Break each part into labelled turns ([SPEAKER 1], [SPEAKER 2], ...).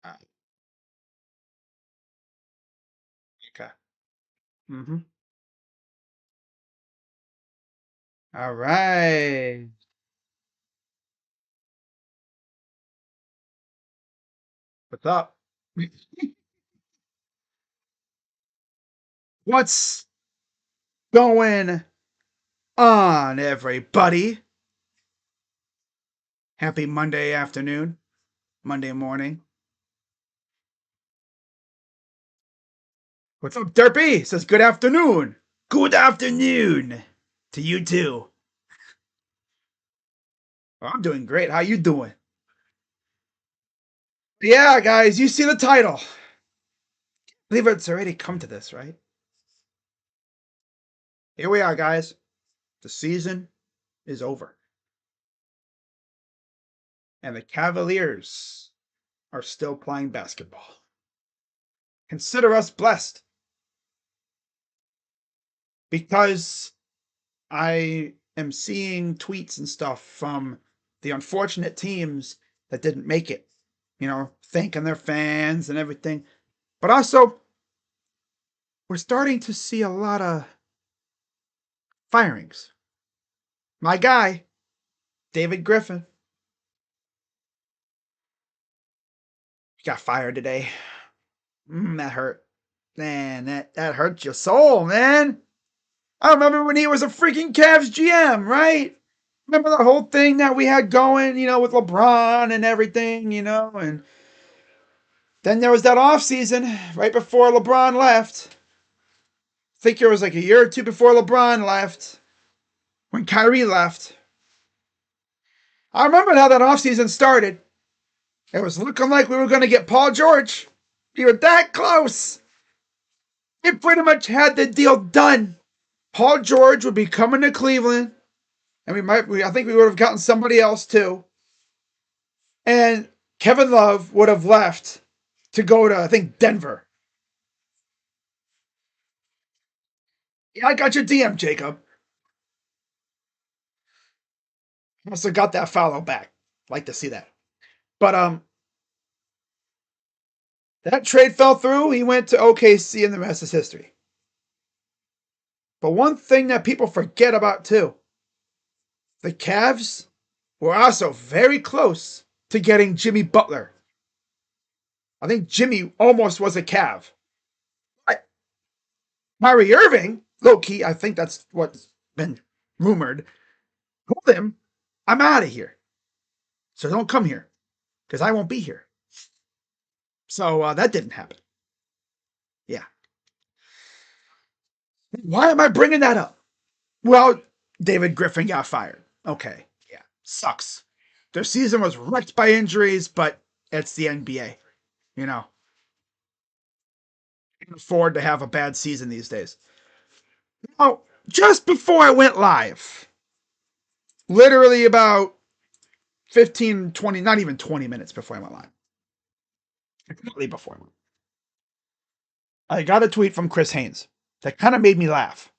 [SPEAKER 1] Uh, okay. Mm-hmm. All right. What's up? What's going on, everybody? Happy Monday afternoon, Monday morning. What's up, Derpy? Says good afternoon. Good afternoon to you too. Well, I'm doing great. How you doing? Yeah, guys, you see the title. I believe it's already come to this, right? Here we are, guys. The season is over. And the Cavaliers are still playing basketball. Consider us blessed because I am seeing tweets and stuff from the unfortunate teams that didn't make it, thanking their fans and everything. But also, we're starting to see a lot of firings. My guy, David Griffin, got fired today. That hurt. Man, that hurts your soul, man. I remember when he was a freaking Cavs GM, right? Remember the whole thing that we had going, with LeBron and everything, and then there was that off season right before LeBron left. I think it was like a year or two before LeBron left, when Kyrie left. I remember how that off season started. It was looking like we were going to get Paul George. We were that close. We pretty much had the deal done. Paul George would be coming to Cleveland, and I think we would have gotten somebody else too. And Kevin Love would have left to go to, I think, Denver. Yeah, I got your DM, Jacob. Must have got that follow back. Like to see that. But that trade fell through. He went to OKC, and the rest is history. But one thing that people forget about too, the Cavs were also very close to getting Jimmy Butler. I think Jimmy almost was a Cav. Kyrie Irving, low key, I think that's what's been rumored, told him, I'm out of here. So don't come here because I won't be here. So that didn't happen. Yeah. Why am I bringing that up? Well, David Griffin got fired. Okay. Yeah. Sucks. Their season was wrecked by injuries, but it's the NBA. You know, you can afford to have a bad season these days. Oh, just before I went live, literally about 15, 20, not even 20 minutes before I went live, completely before I got a tweet from Chris Haynes that kind of made me laugh.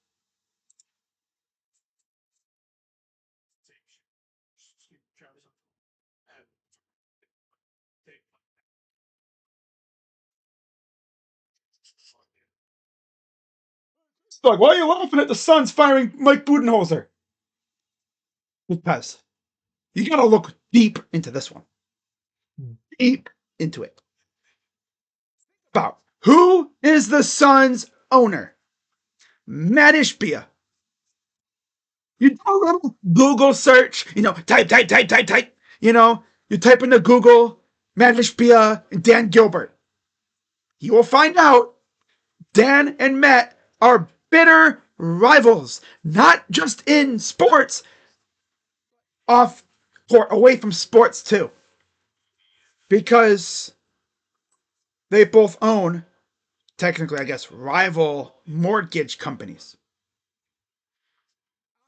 [SPEAKER 1] Like, why are you laughing at the Suns firing Mike Budenholzer? Because you got to look deep into this one. Deep into it. About who is the Suns owner? Matt Ishbia. You do a little Google search, type. You type into Google Matt Ishbia and Dan Gilbert. You will find out Dan and Matt are bitter rivals, not just in sports, off or away from sports too. Because they both own, technically, I guess, rival mortgage companies.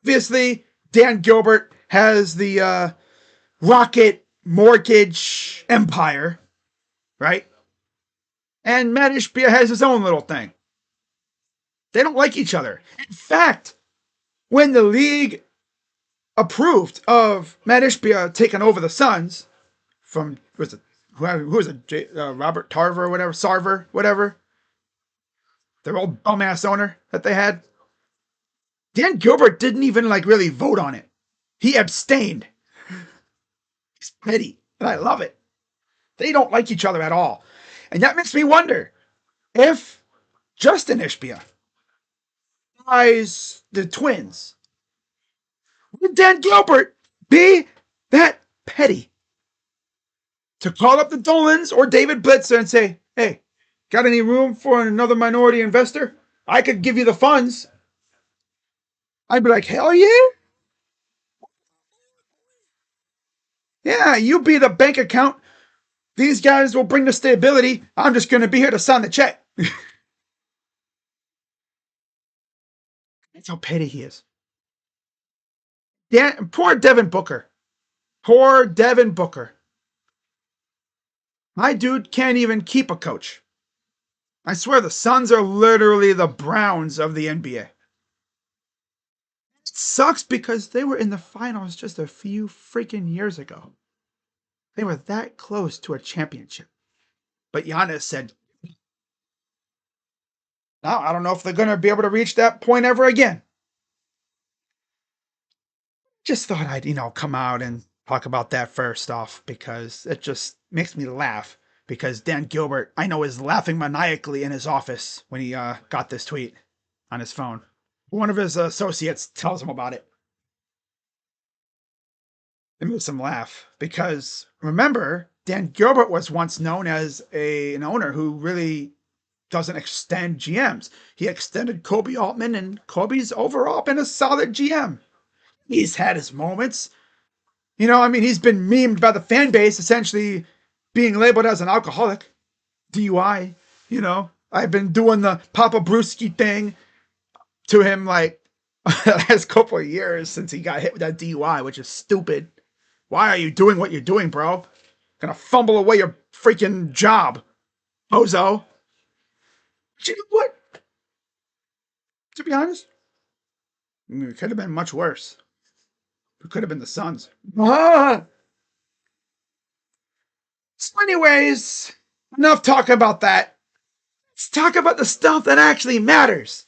[SPEAKER 1] Obviously, Dan Gilbert has the Rocket Mortgage Empire, right? And Matt Ishbia has his own little thing. They don't like each other. In fact, when the league approved of Matt Ishbia taking over the Suns from who was it, Robert Tarver or whatever, Sarver, whatever, their old bum-ass owner that they had. Dan Gilbert didn't even like really vote on it. He abstained. He's petty, and I love it. They don't like each other at all. And that makes me wonder if Justin Ishbia buys the Twins, would Dan Gilbert be that petty to call up the Dolans or David Blitzer and say, hey, got any room for another minority investor? I could give you the funds. I'd be like, hell yeah. Yeah, you be the bank account. These guys will bring the stability. I'm just going to be here to sign the check. That's how petty he is. Poor Devin Booker. Poor Devin Booker. My dude can't even keep a coach. I swear the Suns are literally the Browns of the NBA. It sucks because they were in the finals just a few freaking years ago. They were that close to a championship. But Giannis said, no, I don't know if they're going to be able to reach that point ever again. Just thought I'd, come out and talk about that first off because it just makes me laugh. Because Dan Gilbert, I know, is laughing maniacally in his office when he got this tweet on his phone. One of his associates tells him about it. It makes him laugh because remember, Dan Gilbert was once known as an owner who really doesn't extend GMs. He extended Koby Altman, and Koby's overall been a solid GM. He's had his moments. He's been memed by the fan base, essentially being labeled as an alcoholic, DUI. I've been doing the Papa Brewski thing to him like the last couple of years since he got hit with that DUI, which is stupid. Why are you doing what you're doing, bro? Gonna fumble away your freaking job, bozo. But you know what? To be honest, it could have been much worse. It could have been the Suns. So anyways, enough talk about that. Let's talk about the stuff that actually matters.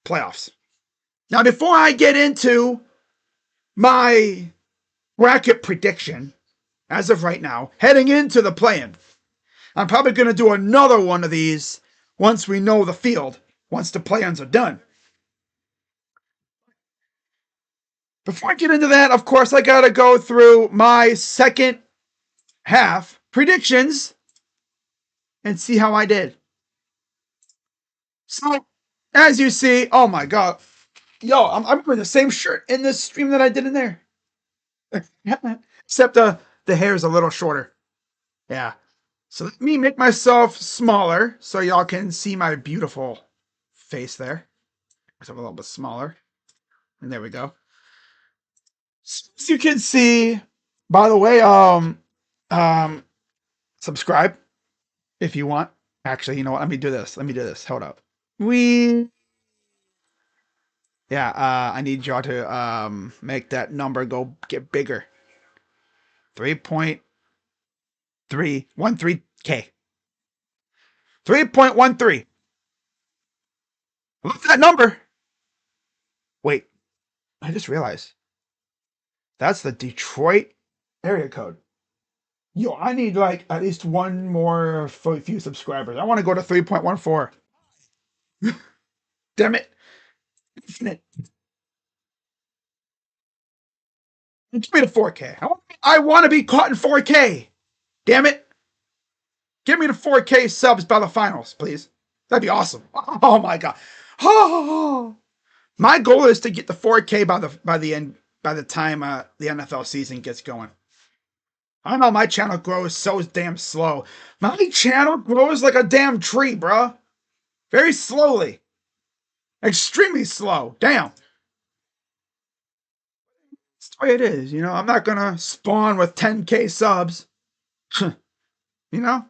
[SPEAKER 1] Playoffs. Now, before I get into my bracket prediction, as of right now, heading into the play-in, I'm probably going to do another one of these once we know the field, once the play-ins are done. Before I get into that, of course, I got to go through my second half predictions and see how I did. So, as you see, oh my God. Yo, I'm wearing the same shirt in this stream that I did in there. Except the hair is a little shorter. Yeah. So let me make myself smaller so y'all can see my beautiful face there. Myself a little bit smaller. And there we go. So as you can see, by the way, subscribe if you want. Actually, you know what? Let me do this. Hold up. I need y'all to make that number get bigger. 3.313K. 3.13. Look at that number. Wait, I just realized that's the Detroit area code. Yo, I need like at least one more few subscribers. I want to go to 3.14. Damn it. Infinite. Give me the 4K. I want to be caught in 4K. Damn it. Give me the 4K subs by the finals, please. That'd be awesome. Oh my God. Oh. My goal is to get the 4K by the time the NFL season gets going. I know my channel grows so damn slow. My channel grows like a damn tree, bro. Very slowly. Extremely slow. Damn. That's the way it is. I'm not going to spawn with 10K subs. You know?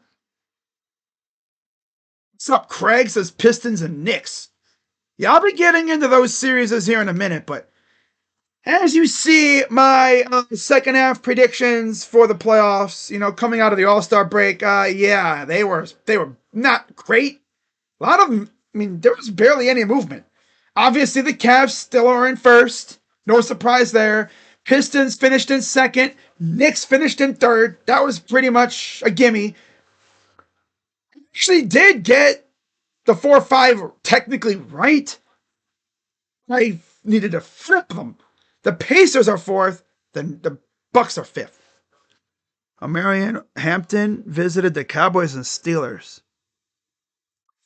[SPEAKER 1] What's up, Craig? Says Pistons and Knicks. Yeah, I'll be getting into those series here in a minute, but as you see, my second half predictions for the playoffs, coming out of the All-Star break, yeah, they were not great. A lot of them, I mean, there was barely any movement. Obviously, the Cavs still are in first. No surprise there. Pistons finished in second. Knicks finished in third. That was pretty much a gimme. Actually did get the 4-5 technically right. I needed to flip them. The Pacers are fourth. Then the Bucks are fifth. Marion Hampton visited the Cowboys and Steelers.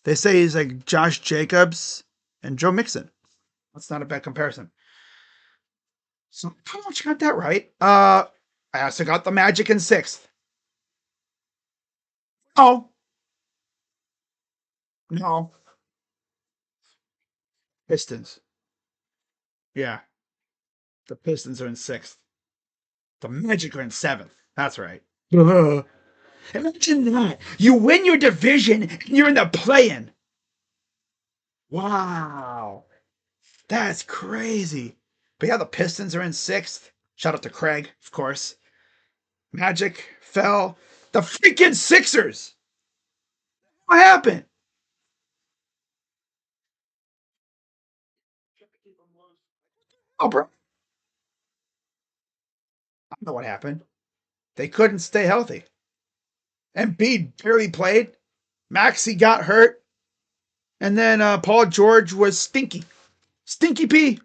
[SPEAKER 1] They say he's like Josh Jacobs and Joe Mixon. That's not a bad comparison. So pretty much got that right. I also got the Magic in sixth. Oh. No. Pistons. Yeah. The Pistons are in sixth. The Magic are in seventh. That's right. Imagine that. You win your division and you're in the play-in. Wow. That's crazy. But yeah, the Pistons are in sixth. Shout out to Craig, of course. Magic fell. The freaking Sixers. What happened? Oh, bro. I don't know what happened. They couldn't stay healthy. Embiid barely played. Maxey got hurt. And then Paul George was stinky. Stinky P.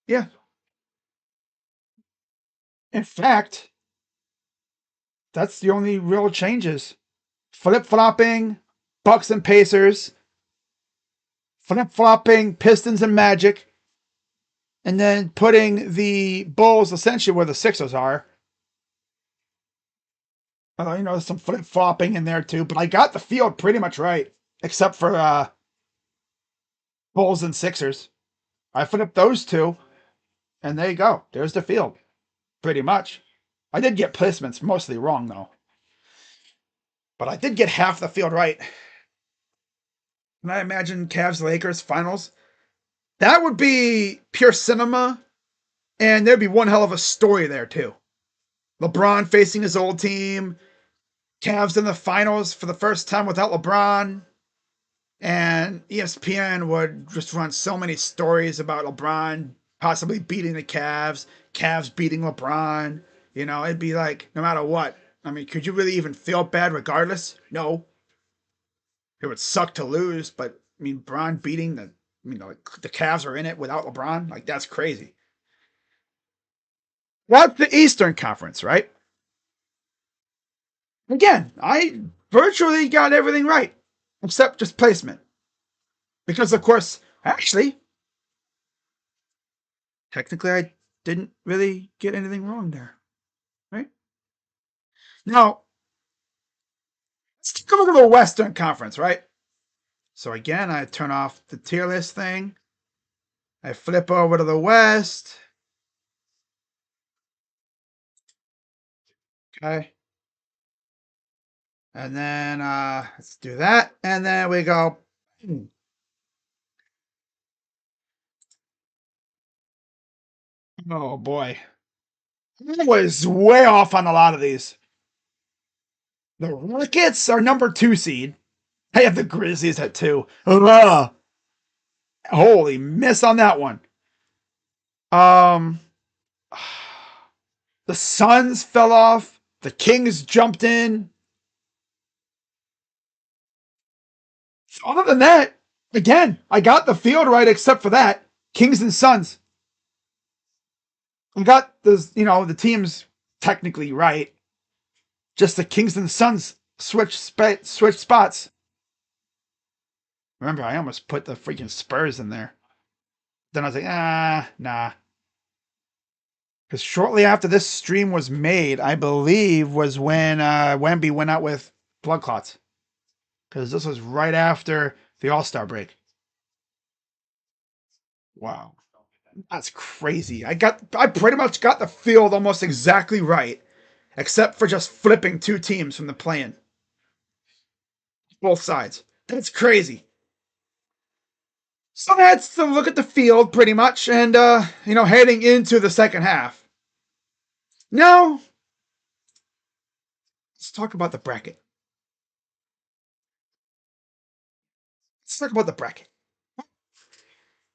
[SPEAKER 1] Yeah. In fact, that's the only real changes. Flip-flopping Bucks and Pacers. Flip-flopping Pistons and Magic. And then putting the Bulls essentially where the Sixers are. Some flip-flopping in there too. But I got the field pretty much right. Except for Bulls and Sixers. I flipped those two. And there you go. There's the field. Pretty much. I did get placements mostly wrong, though. But I did get half the field right. Can I imagine Cavs-Lakers finals? That would be pure cinema. And there'd be one hell of a story there, too. LeBron facing his old team. Cavs in the finals for the first time without LeBron. And ESPN would just run so many stories about LeBron possibly beating the Cavs. Cavs beating LeBron. It'd be like, no matter what. I mean, could you really even feel bad regardless? No. It would suck to lose, but I mean, LeBron beating the Cavs are in it without LeBron. Like, that's crazy. That's the Eastern Conference, right? Again, I virtually got everything right, except just placement. Because, of course, actually, technically, I didn't really get anything wrong there, right? Now, let's take a look at the Western Conference, right? So again, I turn off the tier list thing. I flip over to the West. Okay. And then let's do that. And then we go. Oh boy. I was way off on a lot of these. The Rockets are number 2 seed. I have the Grizzlies at 2. Ugh. Holy miss on that one. The Suns fell off. The Kings jumped in. Other than that, again, I got the field right except for that. Kings and Suns. I got the teams technically right. Just the Kings and the Suns switch spots. Remember, I almost put the freaking Spurs in there. Then I was like, nah. Because shortly after this stream was made, I believe was when Wemby went out with blood clots. Because this was right after the All-Star break. Wow. That's crazy. I pretty much got the field almost exactly right. Except for just flipping 2 teams from the play-in. Both sides. That's crazy. So that's the look at the field, pretty much, and heading into the second half. Now, let's talk about the bracket. Let's talk about the bracket.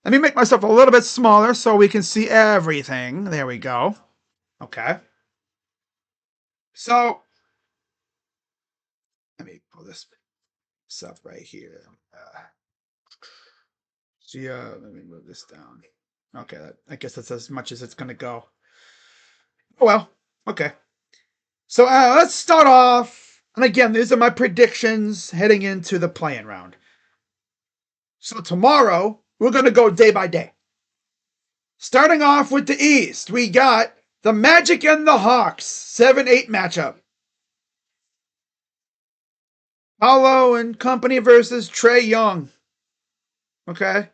[SPEAKER 1] Let me make myself a little bit smaller so we can see everything. There we go. Okay. So, let me pull this up right here. Let me move this down. Okay, I guess that's as much as it's going to go. Oh, well, okay. So let's start off. And again, these are my predictions heading into the play-in round. So tomorrow, we're going to go day by day. Starting off with the East, we got the Magic and the Hawks 7-8 matchup. Paolo and company versus Trae Young. Okay.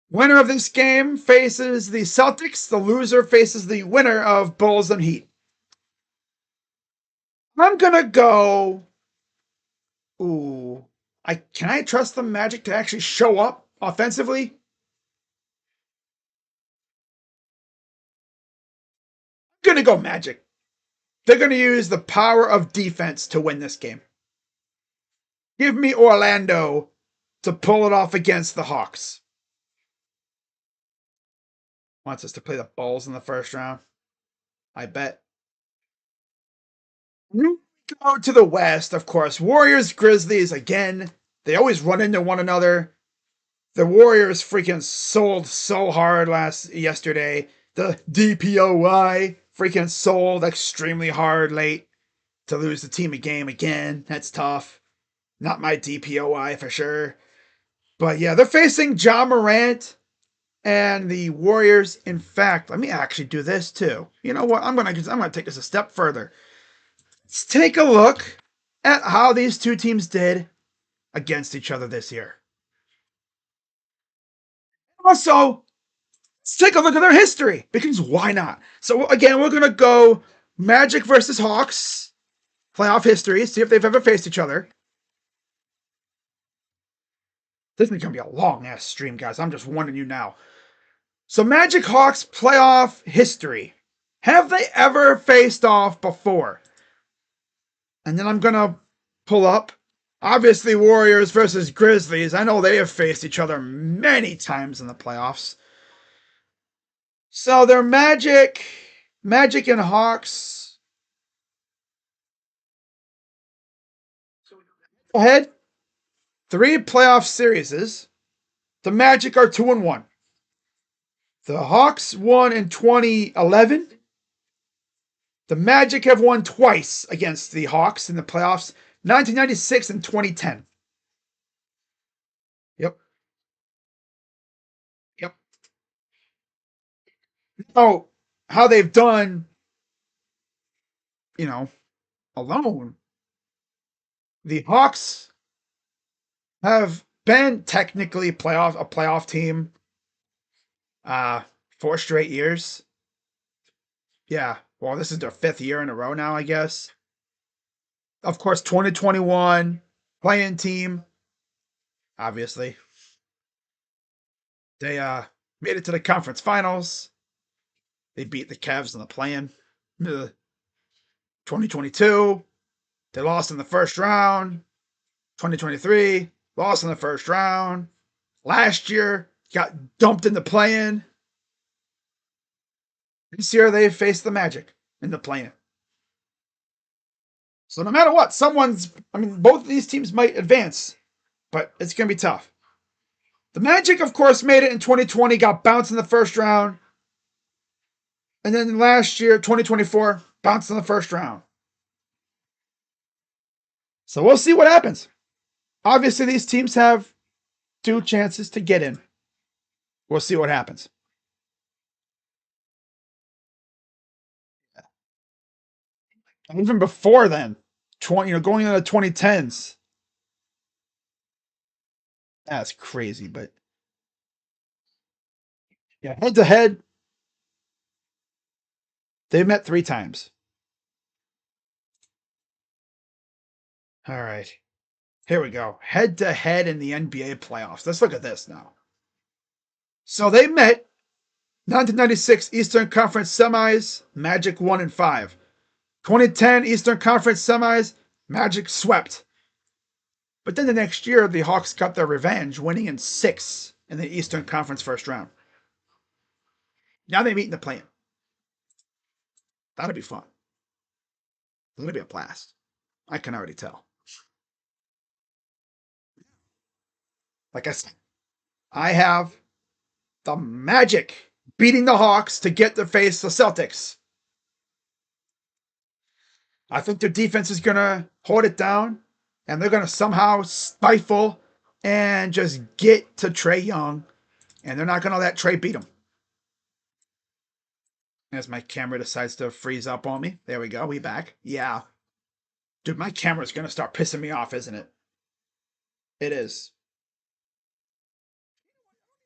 [SPEAKER 1] Winner of this game faces the Celtics. The loser faces the winner of Bulls and Heat. I'm going to go. Ooh. Can I trust the Magic to actually show up offensively? I'm going to go Magic. They're going to use the power of defense to win this game. Give me Orlando to pull it off against the Hawks. Wants us to play the Bulls in the first round. I bet. Go to the West, of course. Warriors, Grizzlies, again. They always run into one another. The Warriors freaking sold so hard yesterday. The DPOY freaking sold extremely hard late to lose the team a game again. That's tough. Not my DPOY for sure. But yeah, they're facing Ja Morant and the Warriors. In fact, let me actually do this too. You know what? I'm gonna take this a step further. Let's take a look at how these two teams did against each other this year. Also, let's take a look at their history, because why not? So again, we're going to go Magic versus Hawks, playoff history, see if they've ever faced each other. This is going to be a long-ass stream, guys. I'm just warning you now. So Magic Hawks playoff history. Have they ever faced off before? And then I'm going to pull up. Obviously, Warriors versus Grizzlies. I know they have faced each other many times in the playoffs. So they're Magic and Hawks. Go ahead. 3 playoff series. The Magic are 2-1. The Hawks won in 2011. The Magic have won twice against the Hawks in the playoffs, 1996 and 2010. Yep. Oh, how they've done, alone. The Hawks have been technically a playoff team 4 straight years. Yeah. Well, this is their 5th year in a row now, I guess. Of course, 2021 play-in team. Obviously. They made it to the conference finals. They beat the Cavs in the play-in. 2022, they lost in the first round. 2023, lost in the first round. Last year, got dumped in the play-in. This year, they faced the Magic in the play-in. So no matter what, both of these teams might advance, but it's going to be tough. The Magic, of course, made it in 2020, got bounced in the first round. And then last year, 2024, bounced in the first round. So we'll see what happens. Obviously, these teams have 2 chances to get in. We'll see what happens. Even before then, going into the 2010s. That's crazy, but yeah, head to head, they've met 3 times. All right. Here we go. Head to head in the NBA playoffs. Let's look at this now. So they met 1996 Eastern Conference semis, Magic won in 5. 2010 Eastern Conference semis, Magic swept. But then the next year, the Hawks got their revenge, winning in 6 in the Eastern Conference first round. Now they meet in the play-in. That'll be fun. It's going to be a blast. I can already tell. Like I said, I have the Magic beating the Hawks to get to face the Celtics. I think their defense is going to hold it down, and they're going to somehow stifle and just get to Trae Young, and they're not going to let Trae beat them. As my camera decides to freeze up on me. There we go. We back. Yeah. Dude, my camera's going to start pissing me off, isn't it? It is.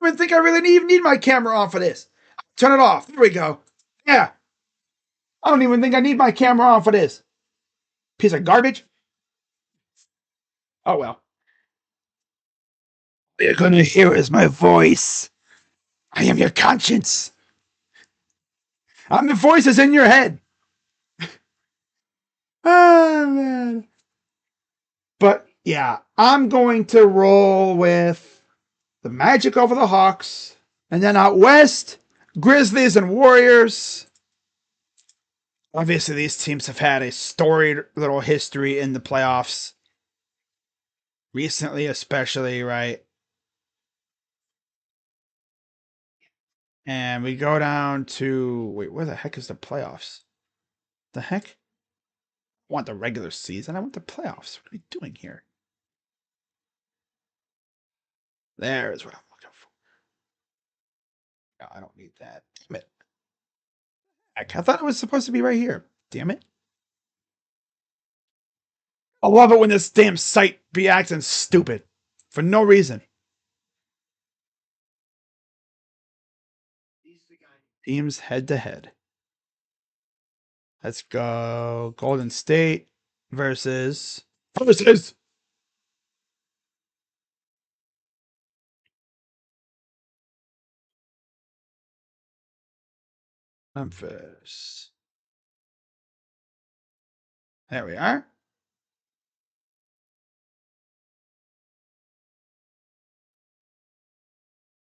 [SPEAKER 1] I don't even think I really even need my camera on for this. Turn it off. There we go. Yeah. I don't even think I need my camera on for this. Piece of garbage. Oh, well. All you're going to hear is my voice. I am your conscience. I'm the voices in your head. Oh, man. But, yeah, I'm going to roll with the Magic over the Hawks. And then out west, Grizzlies and Warriors. Obviously, these teams have had a storied little history in the playoffs. Recently, especially, right? And we go down to... Wait, where the heck is the playoffs? The heck? I want the regular season. I want the playoffs. What are we doing here? There's what I'm looking for. No, I don't need that. Damn it. I thought it was supposed to be right here. Damn it. I love it when this damn site be acting stupid. For no reason. Teams head to head. Let's go. Golden State versus Memphis. There we are.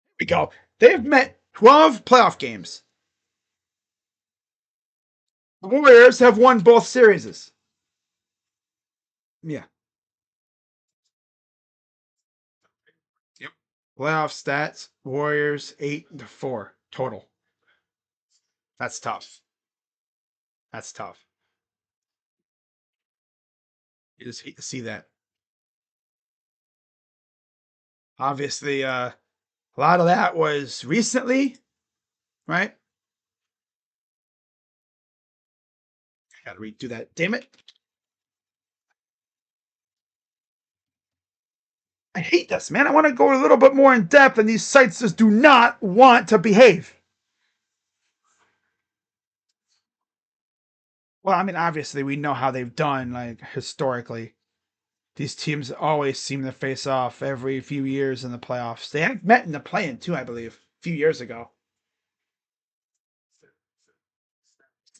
[SPEAKER 1] Here we go. They've met 12 playoff games. The Warriors have won both series. Yeah. Yep. Playoff stats: Warriors 8-4 total. That's tough. That's tough. You just hate to see that. Obviously, a lot of that was recently, right? I gotta redo that. Damn it. I hate this, man. I want to go a little bit more in depth, and these sites just do not want to behave. Well, I mean, obviously, we know how they've done, like, historically. These teams always seem to face off every few years in the playoffs. They have met in the play-in, too, I believe, a few years ago.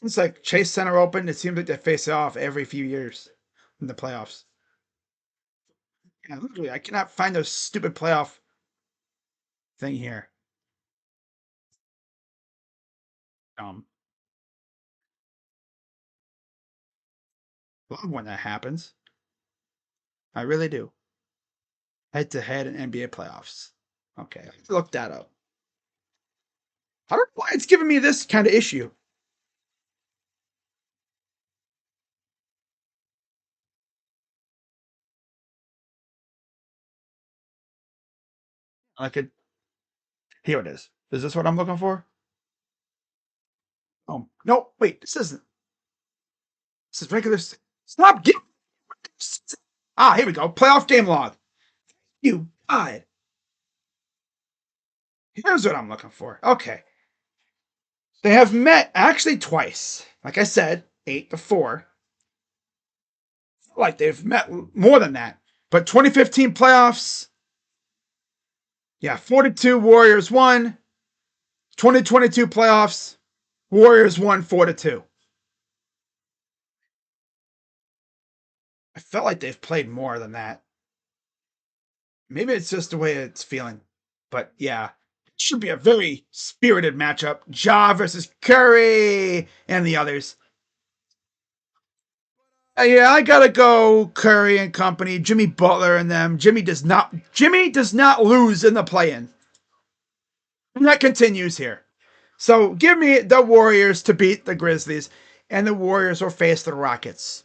[SPEAKER 1] It's like Chase Center Open. It seems like they face off every few years in the playoffs. Yeah, literally, I cannot find those stupid playoff thing here. Love when that happens. I really do. Head to head in NBA playoffs. Okay, let's look that up. I don't know why it's giving me this kind of issue. I could. Here it is. Is this what I'm looking for? Oh no! Wait, this isn't. This is regular. Stop! Get. Ah, here we go. Playoff game log. You God. Here's what I'm looking for. Okay. They have met actually twice. Like I said, 8-4. Like they've met more than that. But 2015 playoffs, yeah, 42 Warriors won. 2022 playoffs, Warriors won 4-2. I felt like they've played more than that. Maybe it's just the way it's feeling. But yeah, it should be a very spirited matchup. Ja versus Curry and the others. Yeah, I gotta go Curry and company, Jimmy Butler and them. Jimmy does not lose in the play-in. And that continues here. So give me the Warriors to beat the Grizzlies, and the Warriors will face the Rockets.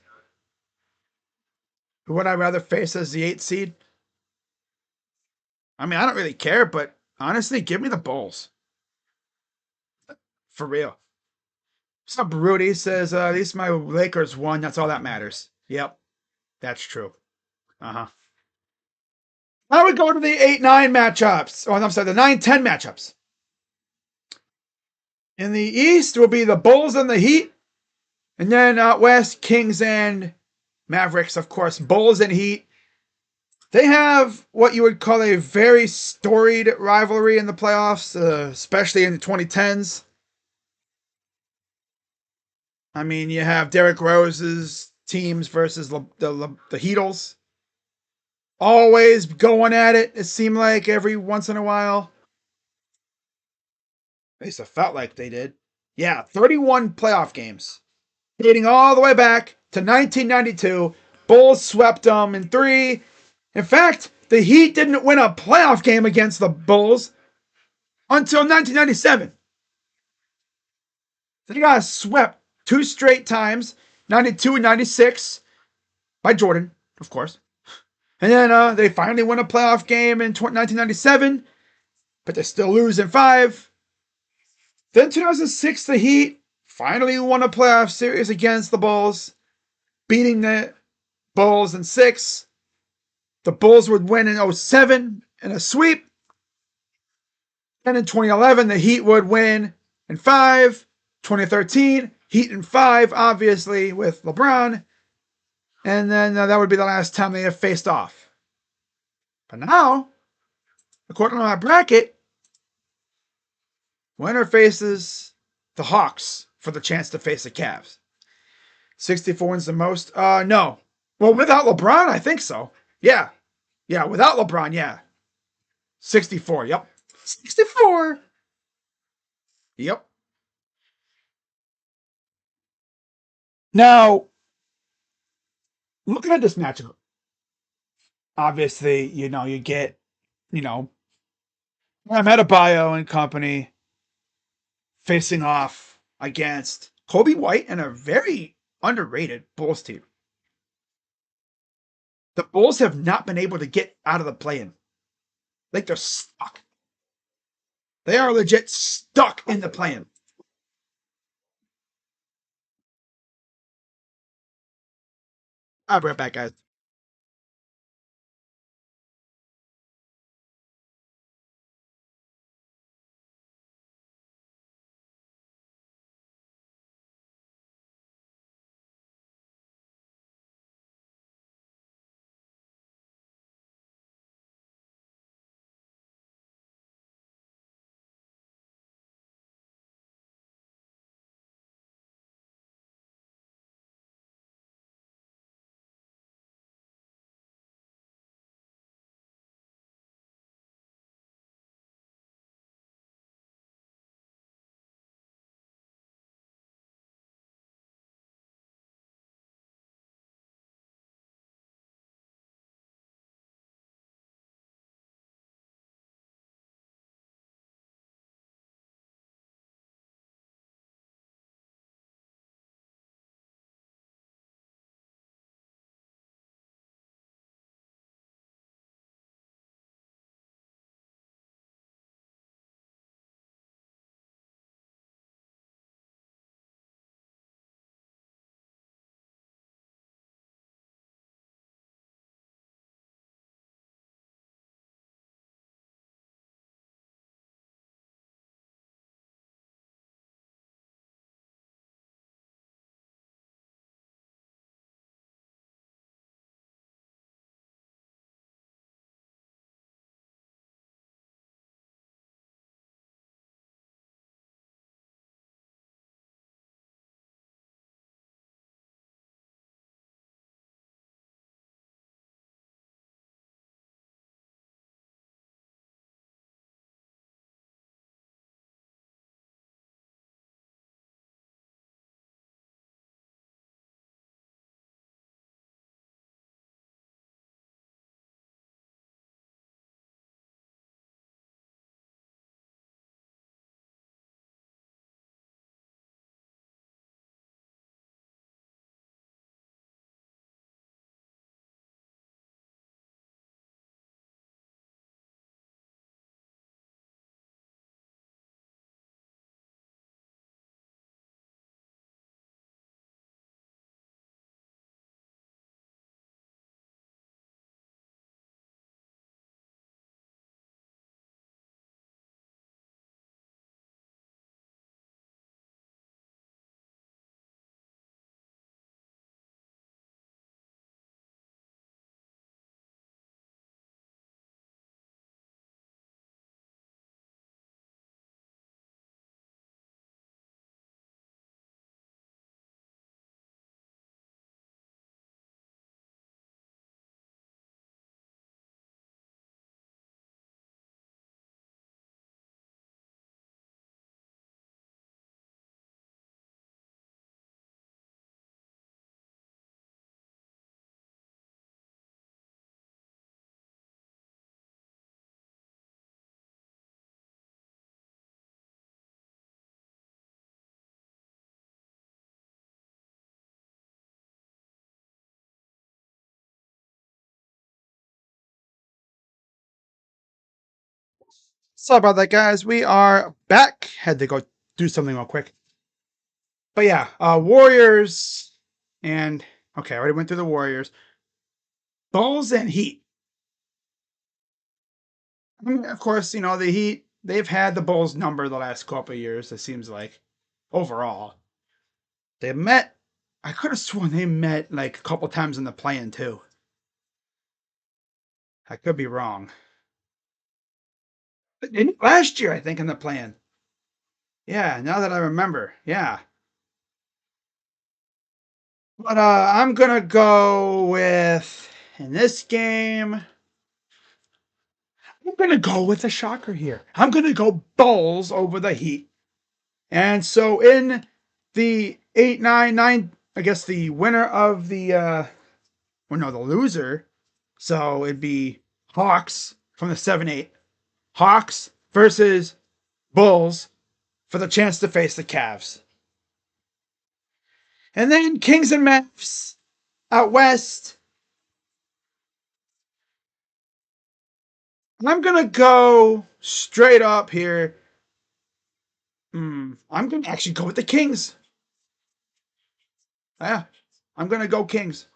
[SPEAKER 1] Who would I rather face as the 8th seed? I mean, I don't really care, but honestly, give me the Bulls. For real. What's up, Rudy? Says, at least my Lakers won. That's all that matters. Yep, that's true. Uh-huh. Now we go to the 8-9 matchups. Oh, I'm sorry, the 9-10 matchups. In the East will be the Bulls and the Heat. And then out West, Kings and Mavericks, of course. Bulls and Heat. They have what you would call a very storied rivalry in the playoffs, especially in the 2010s. I mean, you have Derrick Rose's teams versus the Heatles. Always going at it, it seemed like every once in a while. At least it felt like they did. Yeah, 31 playoff games. Dating all the way back to 1992. Bulls swept them in 3. In fact, the Heat didn't win a playoff game against the Bulls until 1997. They got swept 2 straight times, 92 and 96, by Jordan, of course. And then they finally won a playoff game in 1997, but they still lose in 5. Then 2006, the Heat finally won a playoff series against the Bulls, beating the Bulls in 6. The Bulls would win in 07 in a sweep. And in 2011, the Heat would win in 5. 2013, Heat in 5, obviously, with LeBron. And then that would be the last time they have faced off. But now, according to my bracket, winner faces the Hawks for the chance to face the Cavs. 64 wins the most. No. Well, without LeBron, I think so. Yeah. Yeah, without LeBron, yeah. 64, yep. 64. Yep. Now, looking at this matchup, obviously, you get, you know, Adebayo and company facing off against Kobe White and a very underrated Bulls team. The Bulls have not been able to get out of the play-in. Like they're stuck. They are legit stuck in the play-in. I'll be right back, guys. Sorry about that, guys. We are back. Had to go do something real quick. But yeah, Warriors and okay, I already went through the Warriors. Bulls and Heat. I mean, of course, the Heat, they've had the Bulls number the last couple of years, it seems like. Overall. They met. I could have sworn they met like a couple times in the play-in too. I could be wrong. Last year, I think, in the play-in. Yeah, now that I remember. Yeah. But I'm gonna go with in this game. I'm gonna go with a shocker here. I'm gonna go Bulls over the Heat. And so in the 8-9-9, I guess the winner of the well no, the loser. So it'd be Hawks from the 7-8. Hawks versus Bulls for the chance to face the Cavs. And then Kings and Mavs out west. I'm gonna go straight up here. I'm gonna actually go with the Kings. Yeah, I'm gonna go Kings.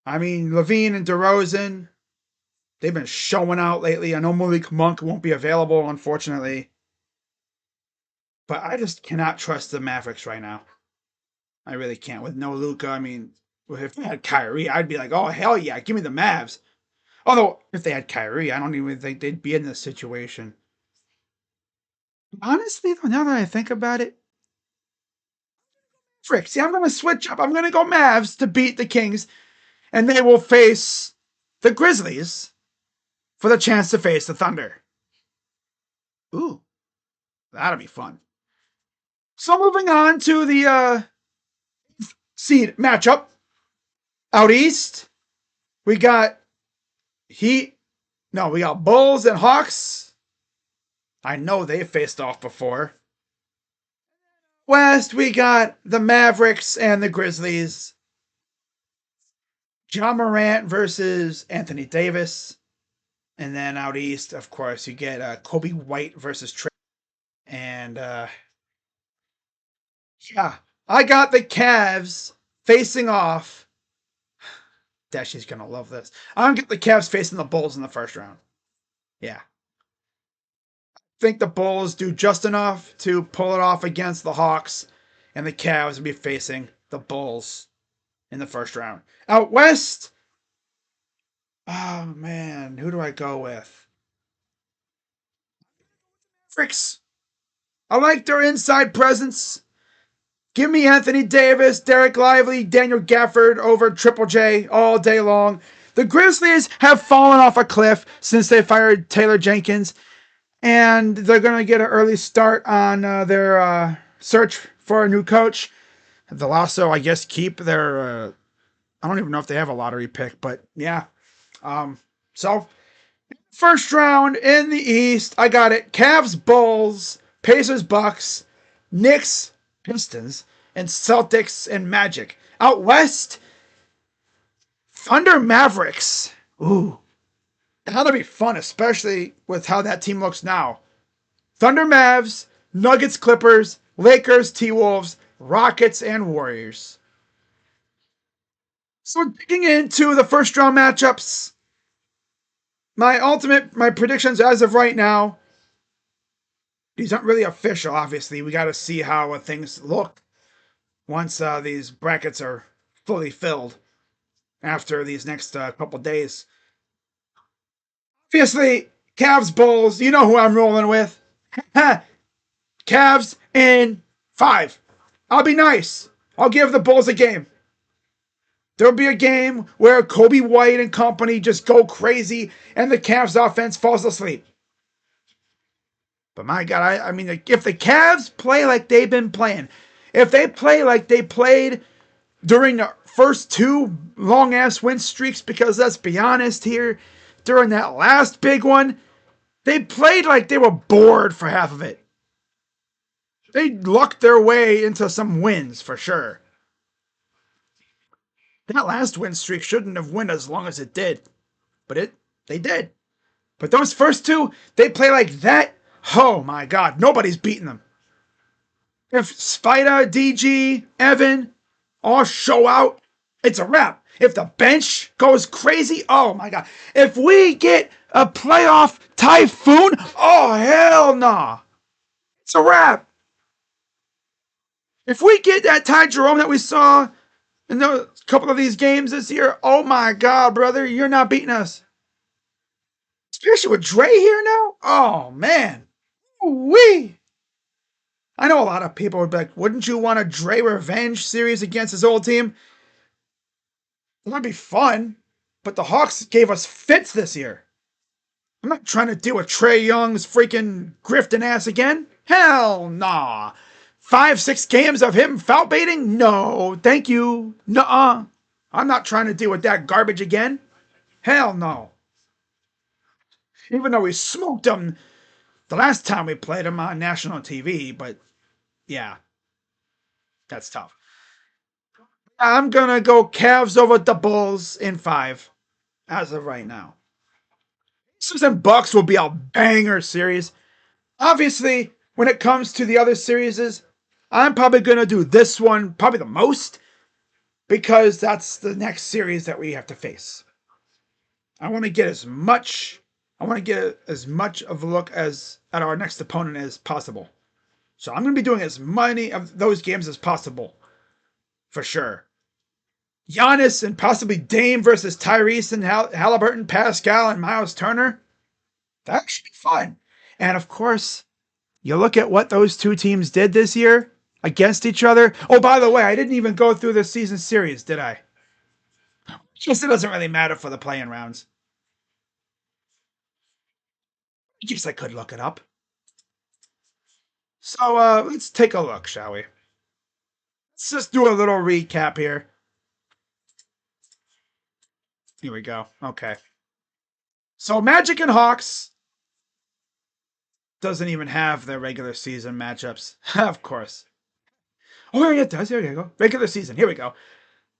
[SPEAKER 1] I mean, Levine and DeRozan, they've been showing out lately. I know Malik Monk won't be available, unfortunately, but I just cannot trust the Mavericks right now. I really can't. With no Luka, I mean, if they had Kyrie, I'd be like, oh hell yeah, give me the Mavs. Although if they had Kyrie, I don't even think they'd be in this situation. Honestly, though, now that I think about it, frick, see, I'm going to switch up. I'm going to go Mavs to beat the Kings, and they will face the Grizzlies for the chance to face the Thunder. Ooh, that'll be fun. So moving on to the seed matchup. Out east, we got Heat. No, we got Bulls and Hawks. I know they faced off before. West, we got the Mavericks and the Grizzlies. Ja Morant versus Anthony Davis. And then out east, of course, you get Kobe White versus Trey. And yeah, I got the Cavs facing off. Dashy's gonna love this. I'm gonna get the Cavs facing the Bulls in the first round. Yeah. I think the Bulls do just enough to pull it off against the Hawks, and the Cavs will be facing the Bulls in the first round. Out west, oh man, who do I go with? Fricks. I like their inside presence. Give me Anthony Davis, Derek Lively, Daniel Gafford over Triple J all day long. The Grizzlies have fallen off a cliff since they fired Taylor Jenkins, and they're going to get an early start on their search for a new coach. They'll also, I guess, keep their. I don't even know if they have a lottery pick, but yeah. So, first round in the East, I got it. Cavs, Bulls, Pacers, Bucks, Knicks, Pistons, and Celtics and Magic. Out west, Thunder, Mavericks. Ooh, that'll be fun, especially with how that team looks now. Thunder, Mavs, Nuggets, Clippers, Lakers, T-Wolves, Rockets, and Warriors. So digging into the first round matchups, my predictions as of right now, these aren't really official, obviously. We got to see how things look once these brackets are fully filled after these next couple days. Obviously, Cavs, Bulls, you know who I'm rolling with. Cavs in 5. I'll be nice. I'll give the Bulls a game. There'll be a game where Kobe White and company just go crazy and the Cavs offense falls asleep. But my God, I mean, if the Cavs play like they've been playing, if they play like they played during the first 2 long-ass win streaks, because let's be honest here, during that last big one, they played like they were bored for half of it. They lucked their way into some wins for sure. That last win streak shouldn't have went as long as it did, but they did. But those first two, they play like that. Oh my God, nobody's beating them. If Spider, DG, Evan all show out, it's a wrap. If the bench goes crazy, oh my God. If we get a playoff typhoon, oh hell nah. It's a wrap. If we get that Ty Jerome that we saw in a couple of these games this year, oh my God, brother, you're not beating us. Especially with Dre here now. Oh man. Wee. I know a lot of people would be like, wouldn't you want a Dre revenge series against his old team? It would be fun, but the Hawks gave us fits this year. I'm not trying to do a Trae Young's freaking grifting ass again. Hell nah. 5-6 games of him foul baiting? No, thank you. Nuh-uh. I'm not trying to deal with that garbage again. Hell no. Even though we smoked him the last time we played him on national TV, but yeah, that's tough. I'm going to go Cavs over the Bulls in 5 as of right now. Pacers and Bucks will be a banger series. Obviously, when it comes to the other series, I'm probably going to do this one probably the most because that's the next series that we have to face. I want to get as much of a look as at our next opponent as possible. So I'm going to be doing as many of those games as possible. For sure. Giannis and possibly Dame versus Tyrese and Halliburton, Pascal, and Miles Turner. That should be fun. And of course, you look at what those two teams did this year against each other. Oh, by the way, I didn't even go through the season series, did I? I guess it doesn't really matter for the play-in rounds. I guess I could look it up. So let's take a look, shall we? Let's just do a little recap here. Here we go. Okay. So Magic and Hawks doesn't even have their regular season matchups. Of course. Oh, yeah, it does. There you go. Regular season. Here we go.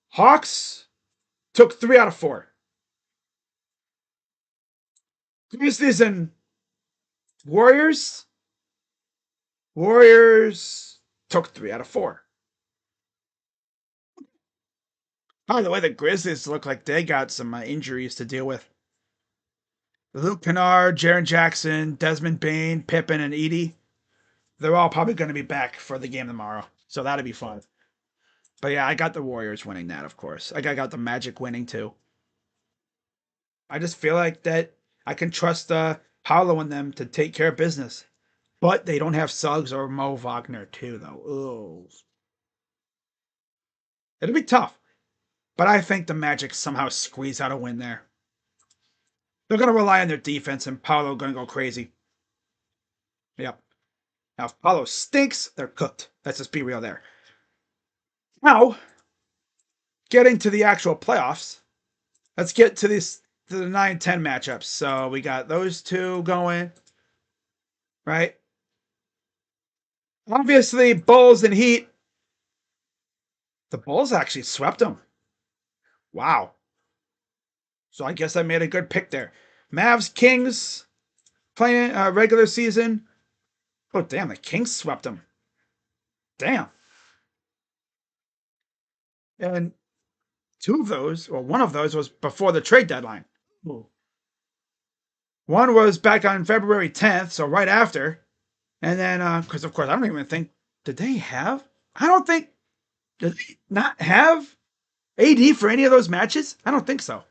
[SPEAKER 1] Hawks took 3 out of 4. Preseason Warriors. Warriors took 3 out of 4. By the way, the Grizzlies look like they got some injuries to deal with. Luke Kennard, Jaren Jackson, Desmond Bane, Pippen, and Edey. They're all probably going to be back for the game tomorrow. So that'll be fun. But yeah, I got the Warriors winning that, of course. I got the Magic winning too. I just feel like that I can trust Paolo and them to take care of business. But they don't have Suggs or Mo Wagner too, though. Ugh. It'll be tough. But I think the Magic somehow squeeze out a win there. They're going to rely on their defense, and Paolo going to go crazy. Yep. Now, if Paolo stinks, they're cooked. Let's just be real there. Now, getting to the actual playoffs, let's get to the 9-10 matchups. So we got those two going, right? Obviously, Bulls and Heat. The Bulls actually swept them. Wow. So I guess I made a good pick there. Mavs, Kings, playing regular season. Oh, damn, the Kings swept them. Damn. And one of those was before the trade deadline. Ooh. One was back on February 10th, so right after. And then, because of course, I don't even think, did they not have AD for any of those matches? I don't think so.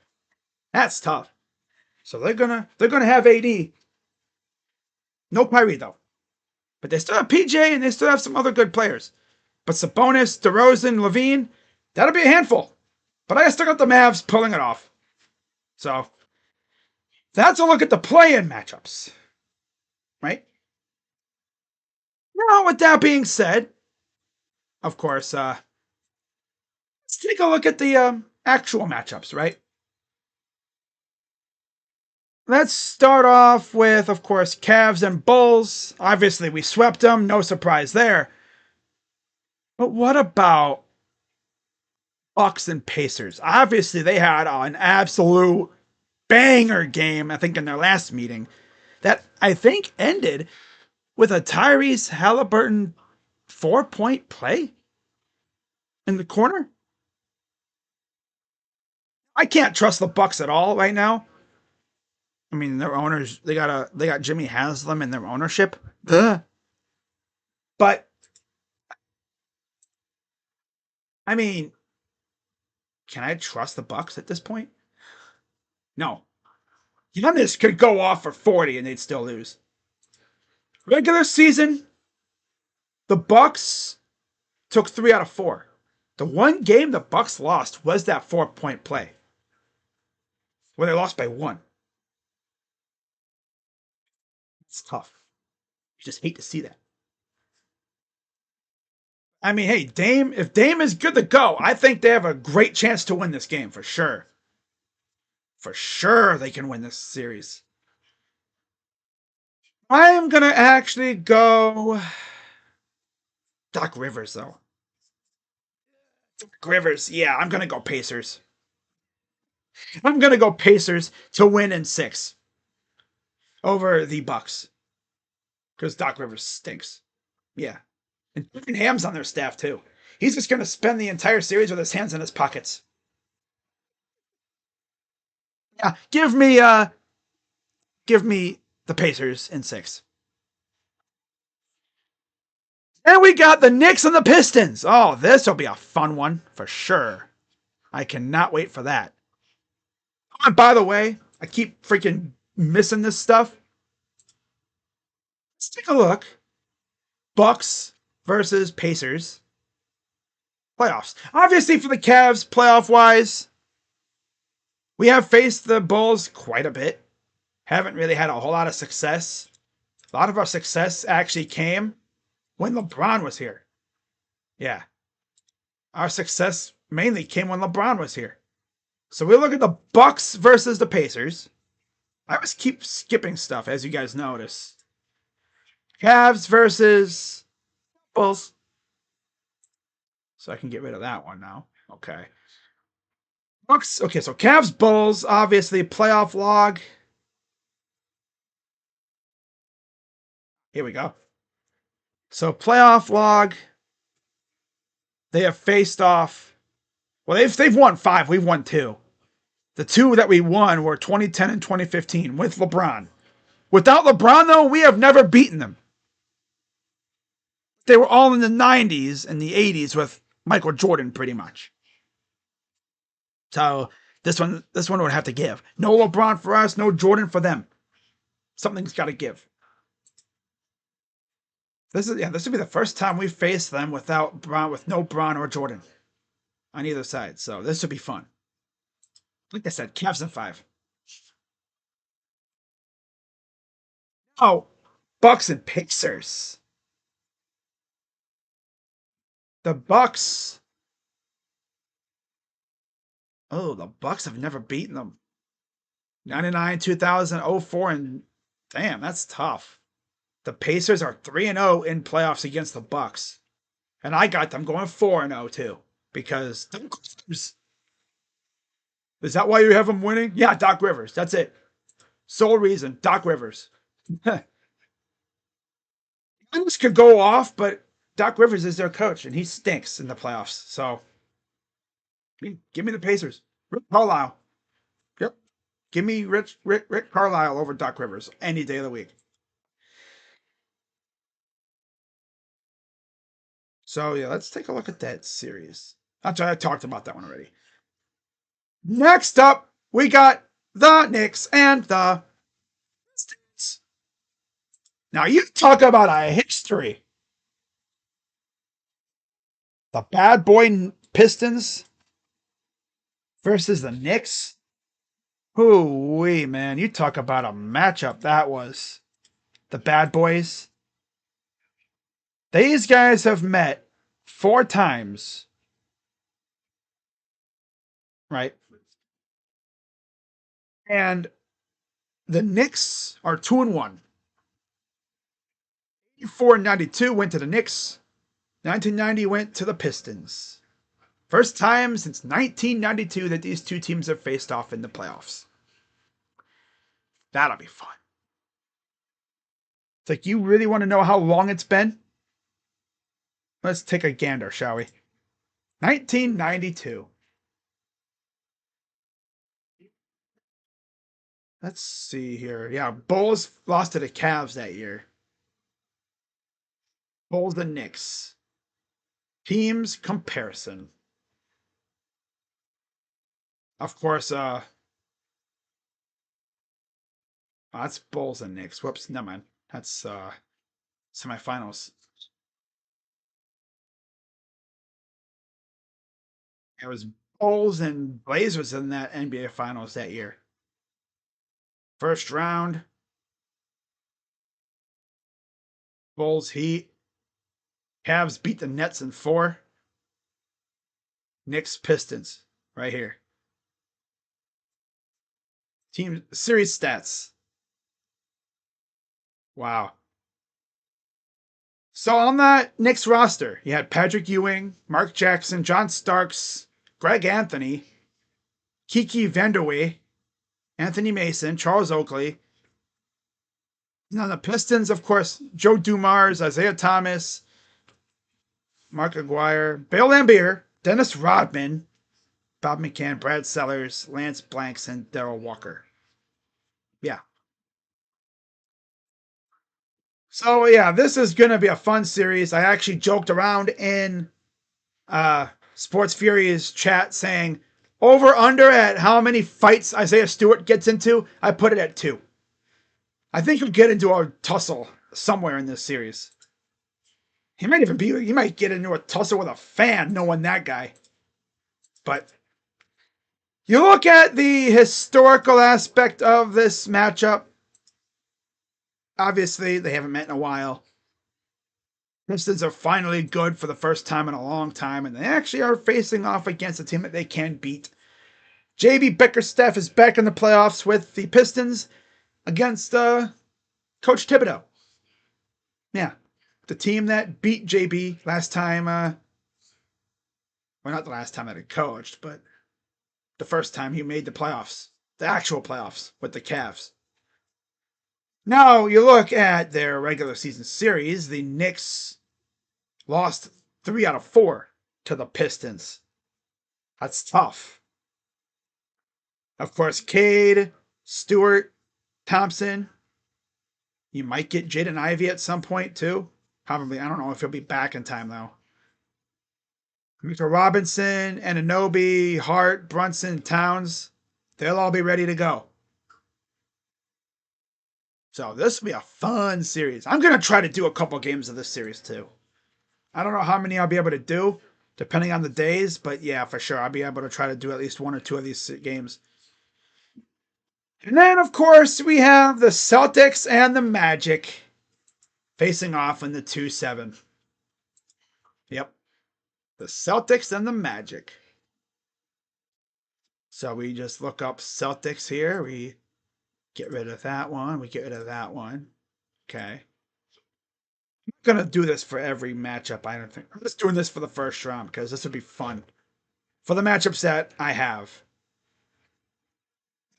[SPEAKER 1] That's tough. So they're gonna have AD. No Kyrie though. But they still have PJ and they still have some other good players. But Sabonis, DeRozan, Levine, that'll be a handful. But I still got the Mavs pulling it off. So that's a look at the play-in matchups. Right? Now, with that being said, of course, let's take a look at the actual matchups, right? Let's start off with, of course, Cavs and Bulls. Obviously, we swept them. No surprise there. But what about Bucks and Pacers? Obviously, they had an absolute banger game, I think, in their last meeting that I think ended with a Tyrese Halliburton 4-point play in the corner. I can't trust the Bucks at all right now. I mean, their owners, they got Jimmy Haslam in their ownership. Ugh. But I mean, can I trust the Bucks at this point? No. Giannis could go off for 40 and they'd still lose. Regular season, the Bucks took 3 out of 4. The one game the Bucks lost was that 4-point play, where they lost by 1. It's tough. You just hate to see that. I mean, hey, if Dame is good to go, I think they have a great chance to win this game for sure. For sure, they can win this series. I am going to actually go Doc Rivers, though. Doc Rivers, yeah, I'm going to go Pacers. I'm going to go Pacers to win in 6 over the Bucks. Because Doc Rivers stinks. Yeah. And Darvin Ham's on their staff, too. He's just going to spend the entire series with his hands in his pockets. Yeah, give me the Pacers in 6. And we got the Knicks and the Pistons. Oh, this will be a fun one for sure. I cannot wait for that. And by the way, I keep freaking missing this stuff. Let's take a look. Bucks versus Pacers. Playoffs. Obviously for the Cavs, playoff-wise, we have faced the Bulls quite a bit. Haven't really had a whole lot of success. A lot of our success actually came when LeBron was here. Yeah. Our success mainly came when LeBron was here. So we look at the Bucks versus the Pacers. I always keep skipping stuff, as you guys notice. Cavs versus Bulls. So I can get rid of that one now. Okay. Bucks. Okay, so Cavs, Bulls, obviously playoff log. Here we go. So playoff log. They have faced off. Well, they've won 5. We've won 2. The 2 that we won were 2010 and 2015 with LeBron. Without LeBron, though, we have never beaten them. They were all in the 90s and the 80s with Michael Jordan, pretty much. So this one would have to give. No LeBron for us, no Jordan for them. Something's got to give. This would be the first time we faced them with no Bron or Jordan on either side. So this would be fun. Like I said, Cavs in 5. Oh, Bucks and Pacers. The Bucks. Oh, the Bucks have never beaten them. 99, 2000, 04, and damn, that's tough. The Pacers are 3-0 in playoffs against the Bucks. And I got them going 4-0 too. Because is that why you have them winning? Yeah, Doc Rivers. That's it. Sole reason, Doc Rivers. This could go off, but Doc Rivers is their coach, and he stinks in the playoffs. So, give me the Pacers. Rick Carlisle. Yep. Give me Rick Carlisle over Doc Rivers any day of the week. So, yeah, let's take a look at that series. Actually, I talked about that one already. Next up, we got the Knicks and the Pistons. Now, you talk about a history. The bad boy Pistons versus the Knicks. Hoo-wee, man. You talk about a matchup that was. The bad boys. These guys have met 4 times. Right? And the Knicks are 2-1. 84 and 92 went to the Knicks. 1990 went to the Pistons. First time since 1992 that these two teams have faced off in the playoffs. That'll be fun. It's like, you really want to know how long it's been? Let's take a gander, shall we? 1992. Let's see here. Yeah, Bulls lost to the Cavs that year. Bulls and Knicks. Teams comparison. Of course, that's Bulls and Knicks. Whoops, never mind. That's semifinals. It was Bulls and Blazers in that NBA Finals that year. First round, Bulls Heat. Cavs beat the Nets in 4. Knicks Pistons right here. Team series stats. Wow. So on that Knicks roster, you had Patrick Ewing, Mark Jackson, John Starks, Greg Anthony, Kiki Vanderwey, Anthony Mason, Charles Oakley. Now the Pistons, of course, Joe Dumars, Isaiah Thomas, Mark Aguirre, Bill Laimbeer, Dennis Rodman, Bob McCann, Brad Sellers, Lance Blanks, and Darrell Walker. Yeah. So yeah, this is gonna be a fun series. I actually joked around in Sports Fury's chat saying over under at how many fights Isaiah Stewart gets into. I put it at 2. I think he'll get into a tussle somewhere in this series. He might get into a tussle with a fan, knowing that guy. But you look at the historical aspect of this matchup. Obviously, they haven't met in a while. Pistons are finally good for the first time in a long time, and they actually are facing off against a team that they can beat. JB Bickerstaff is back in the playoffs with the Pistons against Coach Thibodeau. Yeah, the team that beat JB last time. Well, not the last time that he coached, but the first time he made the playoffs, the actual playoffs with the Cavs. Now you look at their regular season series, the Knicks lost 3 out of 4 to the Pistons. That's tough. Of course, Cade, Stewart, Thompson. You might get Jaden Ivey at some point too. Probably, I don't know if he'll be back in time though. Victor Robinson, Anunoby, Hart, Brunson, Towns. They'll all be ready to go. So this will be a fun series. I'm going to try to do a couple games of this series too. I don't know how many I'll be able to do, depending on the days, but yeah, for sure, I'll be able to try to do at least 1 or 2 of these games. And then, of course, we have the Celtics and the Magic facing off in the 2-7. Yep. The Celtics and the Magic. So we just look up Celtics here. We get rid of that one. We get rid of that one. Okay. I'm not going to do this for every matchup, I don't think. I'm just doing this for the first round because this would be fun. For the matchups that I have.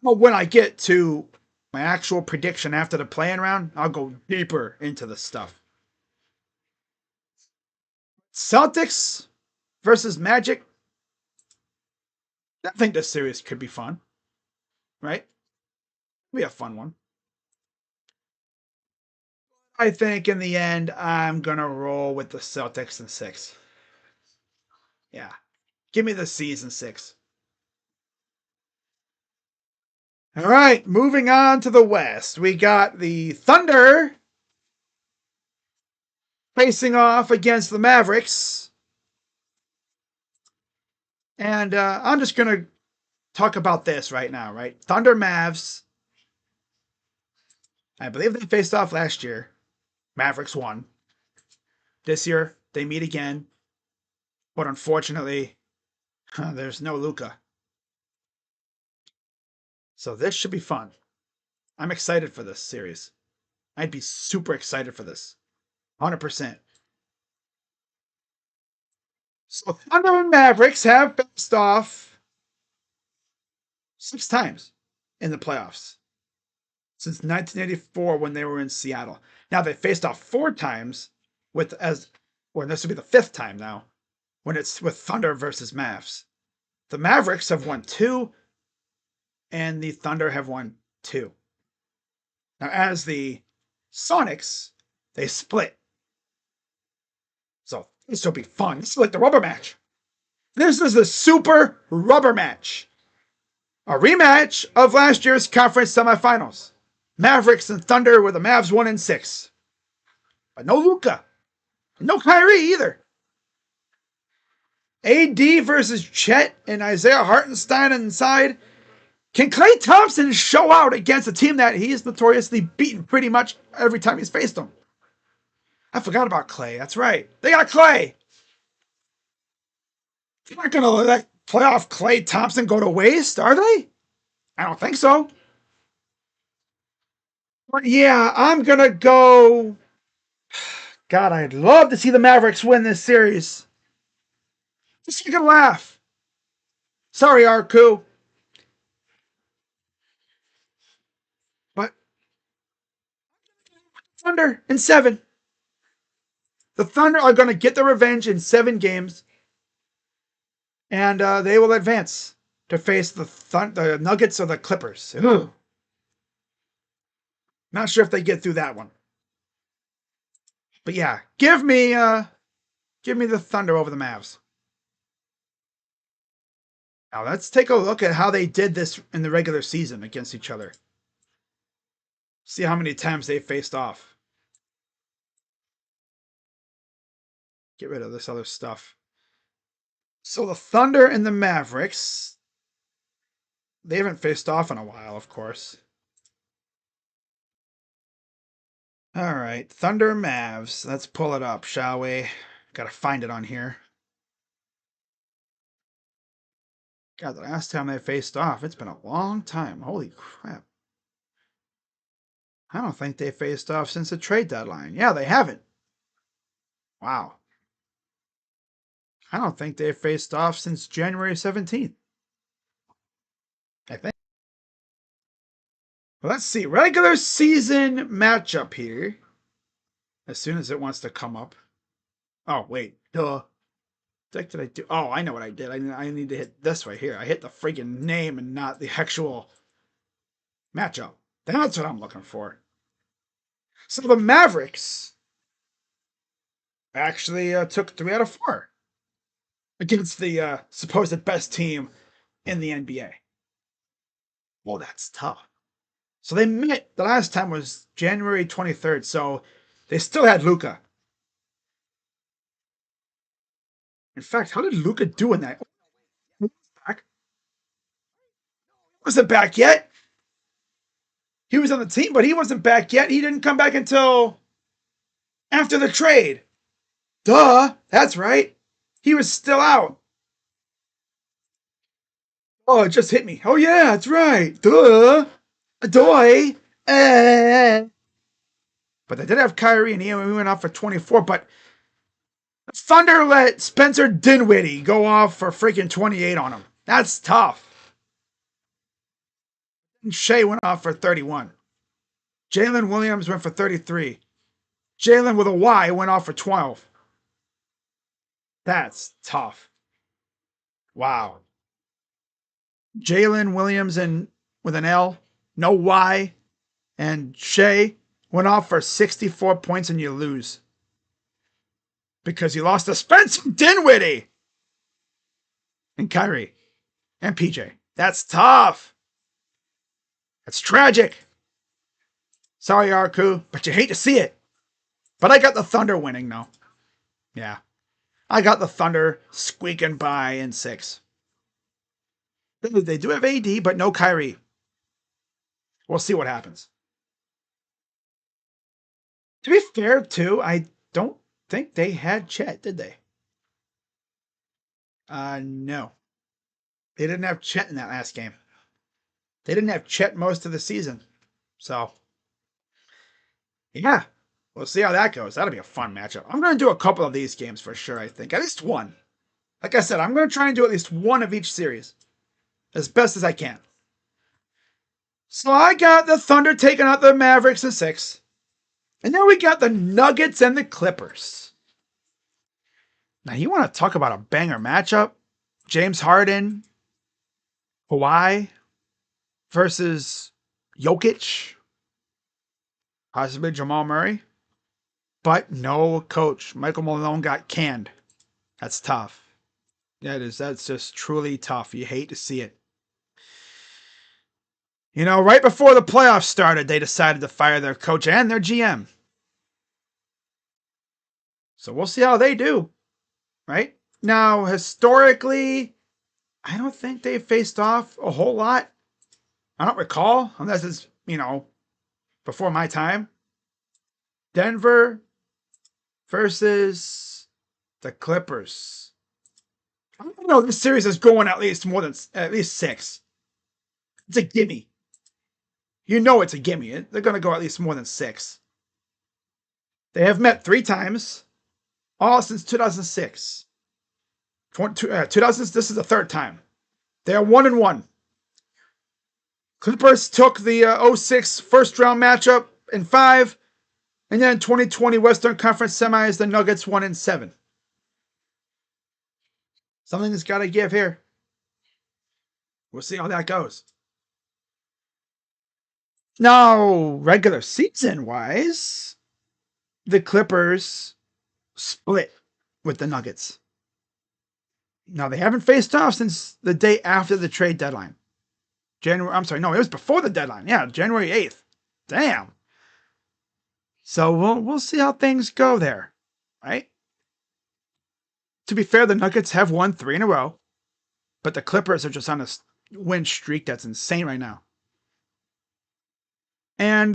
[SPEAKER 1] Well, when I get to my actual prediction after the playing round, I'll go deeper into the stuff. Celtics versus Magic. I think this series could be fun. Right? It'll be a fun one. I think in the end, I'm going to roll with the Celtics in 6. Yeah. Give me the C's in 6. All right, moving on to the West. We got the Thunder facing off against the Mavericks. And I'm just going to talk about this right now, right? Thunder Mavs. I believe they faced off last year. Mavericks won. This year, they meet again. But unfortunately, there's no Luka. So this should be fun. I'm excited for this series. I'd be super excited for this. 100%. So Thunder and Mavericks have faced off 6 times in the playoffs. since 1984 when they were in Seattle. Now they faced off 4 times with this would be the 5th time now when it's with Thunder versus Mavs. The Mavericks have won 2 and the Thunder have won 2. Now as the Sonics, they split. So this will be fun. This is like the rubber match. This is the super rubber match. A rematch of last year's conference semifinals. Mavericks and Thunder with the Mavs 1-6. But no Luka. No Kyrie either. AD versus Chet and Isaiah Hartenstein inside. Can Klay Thompson show out against a team that he is notoriously beaten pretty much every time he's faced them? I forgot about Klay. That's right. They got Klay. They're not going to let playoff Klay Thompson go to waste, are they? I don't think so. But yeah, I'm going to go. God, I'd love to see the Mavericks win this series. Just you can laugh. Sorry, Arku. But Thunder in 7. The Thunder are going to get their revenge in 7 games. And they will advance to face the Nuggets or the Clippers. Ugh. Not sure if they get through that one. But yeah, give me the Thunder over the Mavs. Now let's take a look at how they did this in the regular season against each other. See how many times they faced off. Get rid of this other stuff. So the Thunder and the Mavericks, they haven't faced off in a while, of course. All right, Thunder Mavs. Let's pull it up, shall we? Gotta find it on here. God, the last time they faced off, it's been a long time. Holy crap. I don't think they faced off since the trade deadline. Yeah, they haven't. Wow. I don't think they've faced off since January 17th. I think. Well, let's see. Regular season matchup here. As soon as it wants to come up. Oh, wait. Duh. What did I do? Oh, I know what I did. I need to hit this right here. I hit the freaking name and not the actual matchup. That's what I'm looking for. So the Mavericks actually took 3 out of 4 against the supposed best team in the NBA. Well, that's tough. So they met, the last time was January 23rd, so they still had Luka. In fact, how did Luka do in that? Back? He wasn't back yet. He was on the team, but he wasn't back yet. He didn't come back until after the trade. Duh, that's right. He was still out. Oh, it just hit me. Oh yeah, that's right. Duh. Adoy. But they did have Kyrie and he went off for 24, but Thunder let Spencer Dinwiddie go off for freaking 28 on him. That's tough. And Shea went off for 31. Jalen Williams went for 33. Jalen with a Y went off for 12. That's tough. Wow. Jalen Williams with an L, no Y, and Shea went off for 64 points and you lose. Because you lost to Spencer Dinwiddie and Kyrie and PJ. That's tough. That's tragic. Sorry, Arku, but you hate to see it. But I got the Thunder winning, though. Yeah. I got the Thunder squeaking by in 6. They do have AD, but no Kyrie. We'll see what happens. To be fair, too, I don't think they had Chet, did they? No. They didn't have Chet in that last game. They didn't have Chet most of the season. So, yeah. We'll see how that goes. That'll be a fun matchup. I'm going to do a couple of these games for sure, I think. At least one. Like I said, I'm going to try and do at least one of each series. As best as I can. So I got the Thunder taking out the Mavericks in 6. And then we got the Nuggets and the Clippers. Now, you want to talk about a banger matchup? James Harden, Kawhi versus Jokic, possibly Jamal Murray. But no coach. Michael Malone got canned. That's tough. Yeah, it is. That's just truly tough. You hate to see it. You know, right before the playoffs started, they decided to fire their coach and their GM. So we'll see how they do, right? Now, historically, I don't think they faced off a whole lot. I don't recall, unless it's, before my time. Denver versus the Clippers. I don't know. This series is going at least 6. It's a gimme. You know it's a gimme. They're going to go at least more than 6. They have met 3 times, all since 2006. 2000, this is the 3rd time. They are 1-1. Clippers took the 06 first round matchup in 5, and then 2020 Western Conference semis, the Nuggets 1-7. Something's got to give here. We'll see how that goes. Now, regular season wise, the Clippers split with the Nuggets. Now, they haven't faced off since the day after the trade deadline. It was before the deadline. Yeah, January 8th. Damn. So we'll see how things go there, right? To be fair, the Nuggets have won 3 in a row, but the Clippers are just on a win streak that's insane right now. And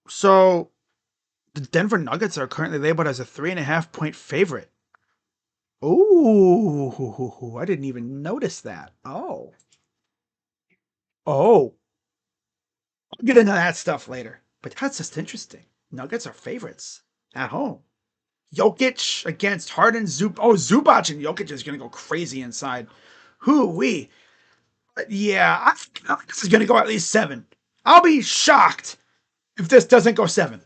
[SPEAKER 1] so the Denver Nuggets are currently labeled as a 3.5-point favorite. Ooh, I didn't even notice that. Oh. I'll get into that stuff later. But that's just interesting. Nuggets are favorites at home. Jokic against Harden. Zubac and Jokic is going to go crazy inside. Hoo-wee. Yeah, I think this is going to go at least 7. I'll be shocked if this doesn't go 7.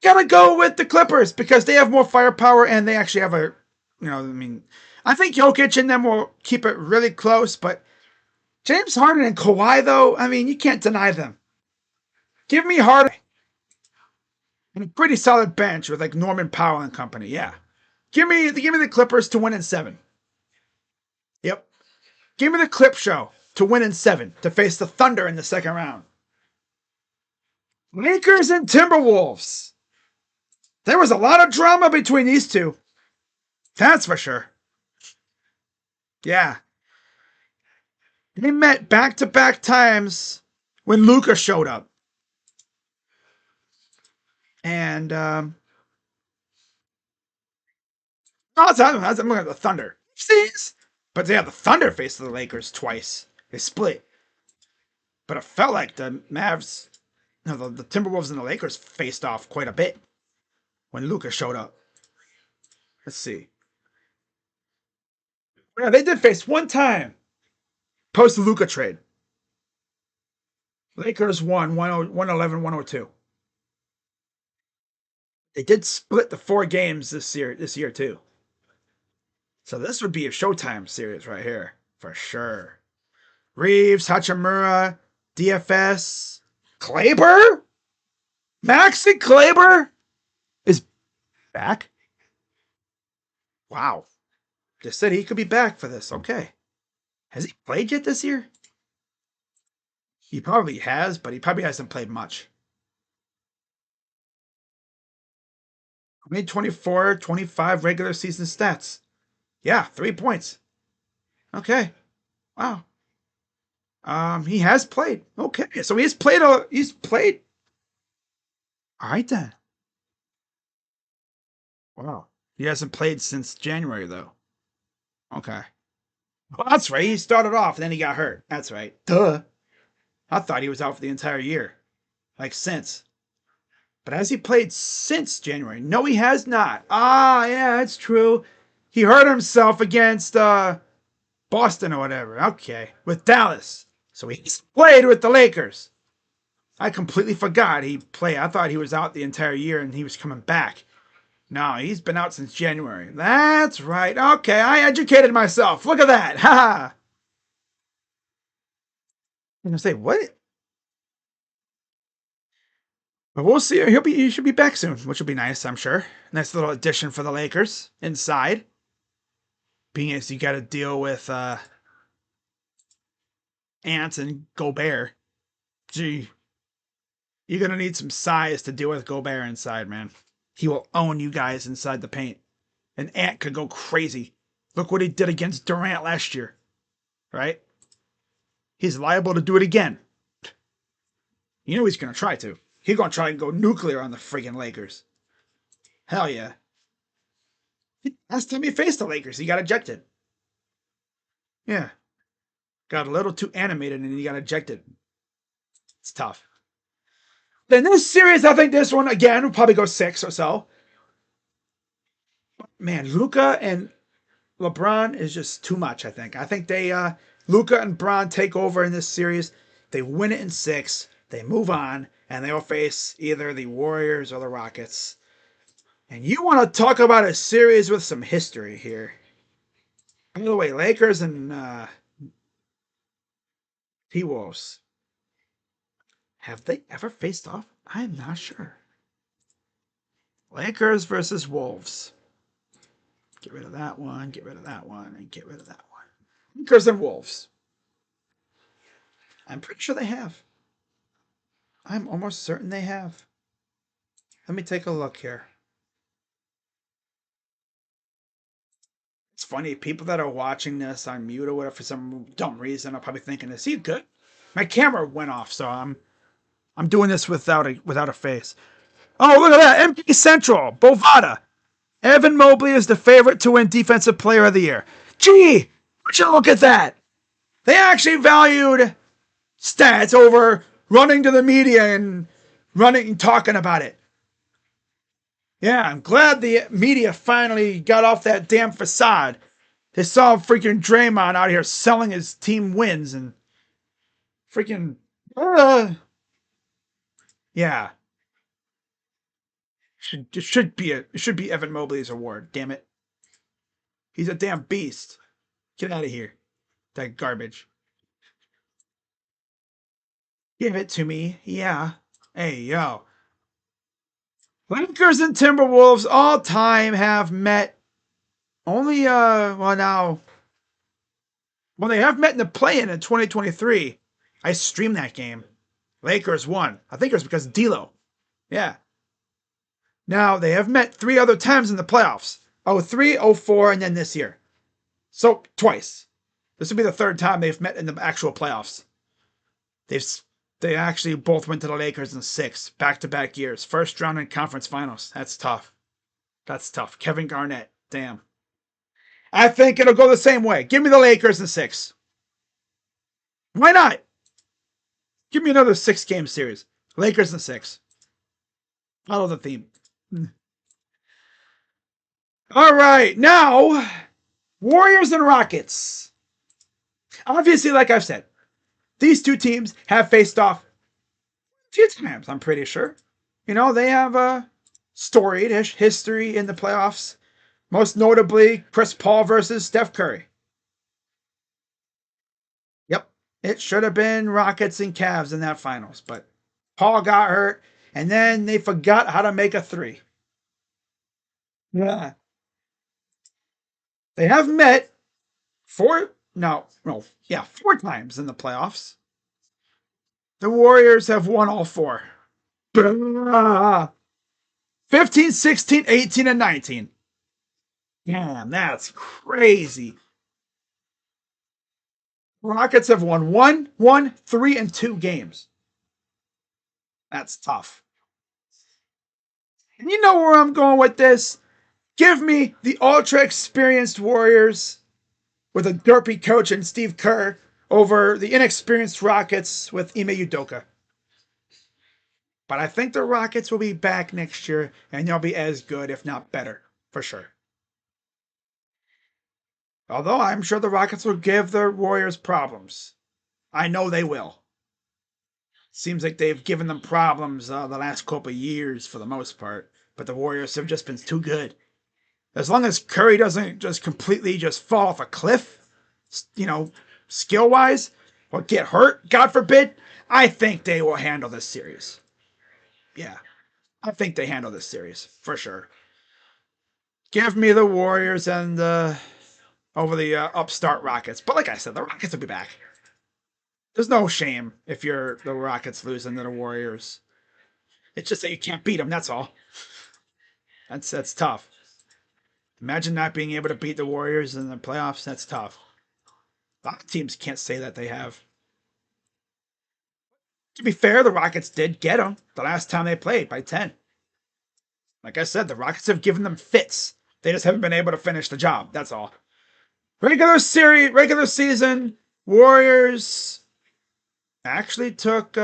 [SPEAKER 1] Gotta go with the Clippers because they have more firepower and they actually have I think Jokic and them will keep it really close, but James Harden and Kawhi, though, you can't deny them. Give me Harden and a pretty solid bench with Norman Powell and company. Yeah, give me the Clippers to win in 7. Yep, give me the Clip Show to win in 7 to face the Thunder in the 2nd round. Lakers and Timberwolves. There was a lot of drama between these two. That's for sure. Yeah. They met back-to-back times when Luka showed up. And, I'm looking at the Thunder. But yeah, the Thunder faced the Lakers twice. They split. But it felt like the Mavs, the Timberwolves and the Lakers faced off quite a bit when Luka showed up. Let's see. Yeah, they did face one time post the Luka trade. Lakers won 111-102. They did split the 4 games this year too. So this would be a Showtime series right here for sure. Reeves, Hachimura, DFS, Kleber, Maxi Kleber is back. Wow, just said he could be back for this. Okay, has he played yet this year? He probably has, but he probably hasn't played much. 24, 25 regular season stats. Yeah, 3 points. Okay. Wow. He has played. Okay, so he's played. All right then. Wow. He hasn't played since January though. Okay. Well, that's right. He started off, and then he got hurt. That's right. Duh. I thought he was out for the entire year, since. But has he played since January? No, he has not. Ah, yeah, that's true. He hurt himself against Boston or whatever. Okay, with Dallas. So he played with the Lakers. I completely forgot he played. I thought he was out the entire year and he was coming back. No, he's been out since January. That's right. Okay, I educated myself. Look at that. Ha ha. I'm gonna say what? But we'll see. He should be back soon, which will be nice, I'm sure. Nice little addition for the Lakers inside. Being as you got to deal with Ant and Gobert. Gee, you're gonna need some size to deal with Gobert inside, man. He will own you guys inside the paint. And Ant could go crazy. Look what he did against Durant last year, right? He's liable to do it again. You know he's gonna try to. He's gonna try and go nuclear on the friggin' Lakers. Hell yeah. Last time he faced the Lakers, he got ejected. Yeah. Got a little too animated and he got ejected. It's tough. Then this series, I think this one again will probably go 6 or so. Man, Luka and LeBron is just too much, I think. I think they Luka and Bron take over in this series. They win it in 6. They move on, and they'll face either the Warriors or the Rockets. And you want to talk about a series with some history here. By the way, Lakers and T-Wolves. Have they ever faced off? I'm not sure. Lakers versus Wolves. Get rid of that one, get rid of that one, and get rid of that one. Lakers and Wolves. I'm pretty sure they have. I'm almost certain they have. Let me take a look here. It's funny, people that are watching this on mute or whatever for some dumb reason are probably thinking, is he good? My camera went off, so I'm doing this without a face. Oh, look at that. MP Central, Bovada. Evan Mobley is the favorite to win Defensive Player of the Year. Gee, would you look at that? They actually valued stats over running to the media and running and talking about it. Yeah, I'm glad the media finally got off that damn facade. They saw freaking Draymond out here selling his team wins and freaking yeah. It should be Evan Mobley's award. Damn it, he's a damn beast. Get out of here, that garbage. Give it to me, yeah. Hey yo, Lakers and Timberwolves all time have met only well they have met in the play-in 2023. I streamed that game. Lakers won. I think it was because of D'Lo. Yeah. Now they have met 3 other times in the playoffs. 03, 04, and then this year. So twice. This will be the 3rd time they've met in the actual playoffs. They actually both went to the Lakers in 6 back-to-back years. First round in conference finals. That's tough. That's tough. Kevin Garnett. Damn. I think it'll go the same way. Give me the Lakers in 6. Why not? Give me another 6-game series. Lakers in 6. Follow the theme. All right. Now, Warriors and Rockets. Obviously, like I've said, these two teams have faced off a few times, I'm pretty sure. You know, they have a storied history in the playoffs. Most notably, Chris Paul versus Steph Curry. Yep, it should have been Rockets and Cavs in that finals, but Paul got hurt, and then they forgot how to make a 3. Yeah. They have met 4 times in the playoffs. The Warriors have won all 4. 15, 16, 18, and 19. Damn, that's crazy. Rockets have won 1, 3, and 2 games. That's tough. And you know where I'm going with this? Give me the ultra experienced Warriors with a derpy coach and Steve Kerr over the inexperienced Rockets with Ime Udoka. But I think the Rockets will be back next year and they'll be as good, if not better, for sure. Although I'm sure the Rockets will give the Warriors problems. I know they will. Seems like they've given them problems the last couple of years for the most part, but the Warriors have just been too good. As long as Curry doesn't just completely just fall off a cliff, skill wise, or get hurt, God forbid, I think they will handle this series. Yeah, I think they handle this series for sure. Give me the Warriors and over the upstart Rockets. But like I said, the Rockets will be back. There's no shame if you're the Rockets losing to the Warriors. It's just that you can't beat them. That's all. That's tough. Imagine not being able to beat the Warriors in the playoffs. That's tough. A lot of teams can't say that they have. To be fair, the Rockets did get them the last time they played by 10. Like I said, the Rockets have given them fits. They just haven't been able to finish the job. That's all. Regular season, Warriors actually took 3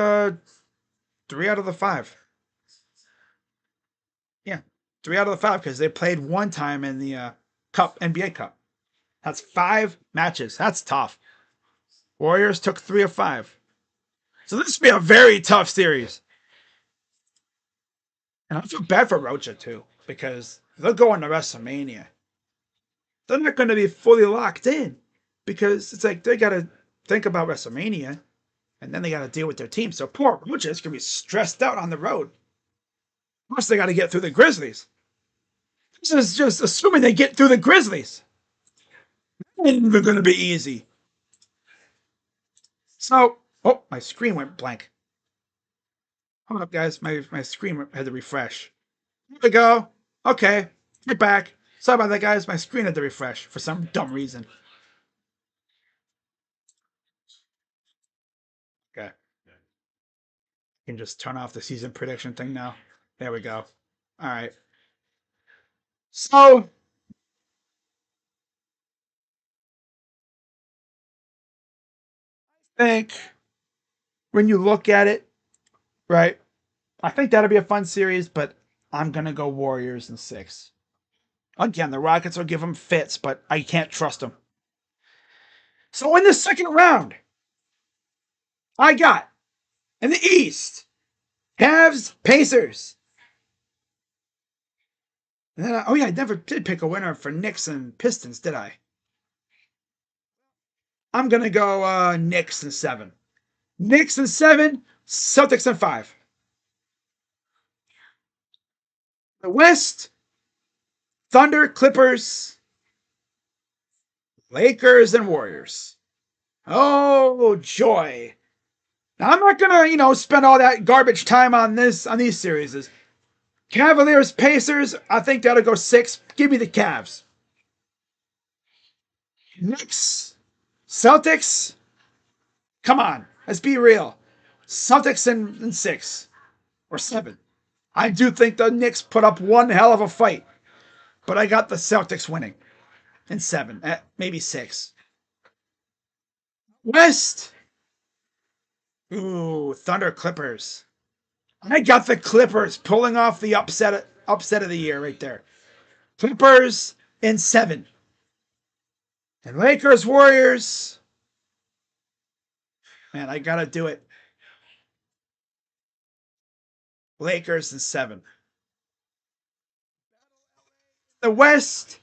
[SPEAKER 1] out of the 5. Yeah, 3 out of the 5 because they played one time in the NBA Cup. That's 5 matches. That's tough. Warriors took 3 of 5. So this would be a very tough series. And I feel bad for Rocha too, because they'll go into WrestleMania. They're not going to be fully locked in because it's like they got to think about WrestleMania and then they got to deal with their team. So poor Rocha is going to be stressed out on the road. Plus, they got to get through the Grizzlies. This is just assuming they get through the Grizzlies. It ain't even going to be easy. So, oh, my screen went blank. Hold up, guys. My screen had to refresh. Here we go. Okay, get back. Sorry about that, guys. My screen had to refresh for some dumb reason. Okay. I can just turn off the season prediction thing now. There we go. All right. So, I think when you look at it, right, I think that'll be a fun series, but I'm going to go Warriors in 6. Again, the Rockets will give them fits, but I can't trust them. So in the second round, I got in the East, Cavs, Pacers. And then, oh yeah, I never did pick a winner for Knicks and Pistons, did I? I'm gonna go Knicks and 7. Knicks and 7, Celtics and 5. The West, Thunder, Clippers, Lakers, and Warriors. Oh joy! Now I'm not gonna, spend all that garbage time on these series. Cavaliers, Pacers, I think that'll go 6. Give me the Cavs. Knicks, Celtics. Come on, let's be real. Celtics in 6 or 7. I do think the Knicks put up one hell of a fight, but I got the Celtics winning in 7, maybe 6. West. Ooh, Thunder Clippers. I got the Clippers pulling off the upset of the year right there. Clippers in 7. And Lakers Warriors. Man, I gotta do it. Lakers in 7. The West.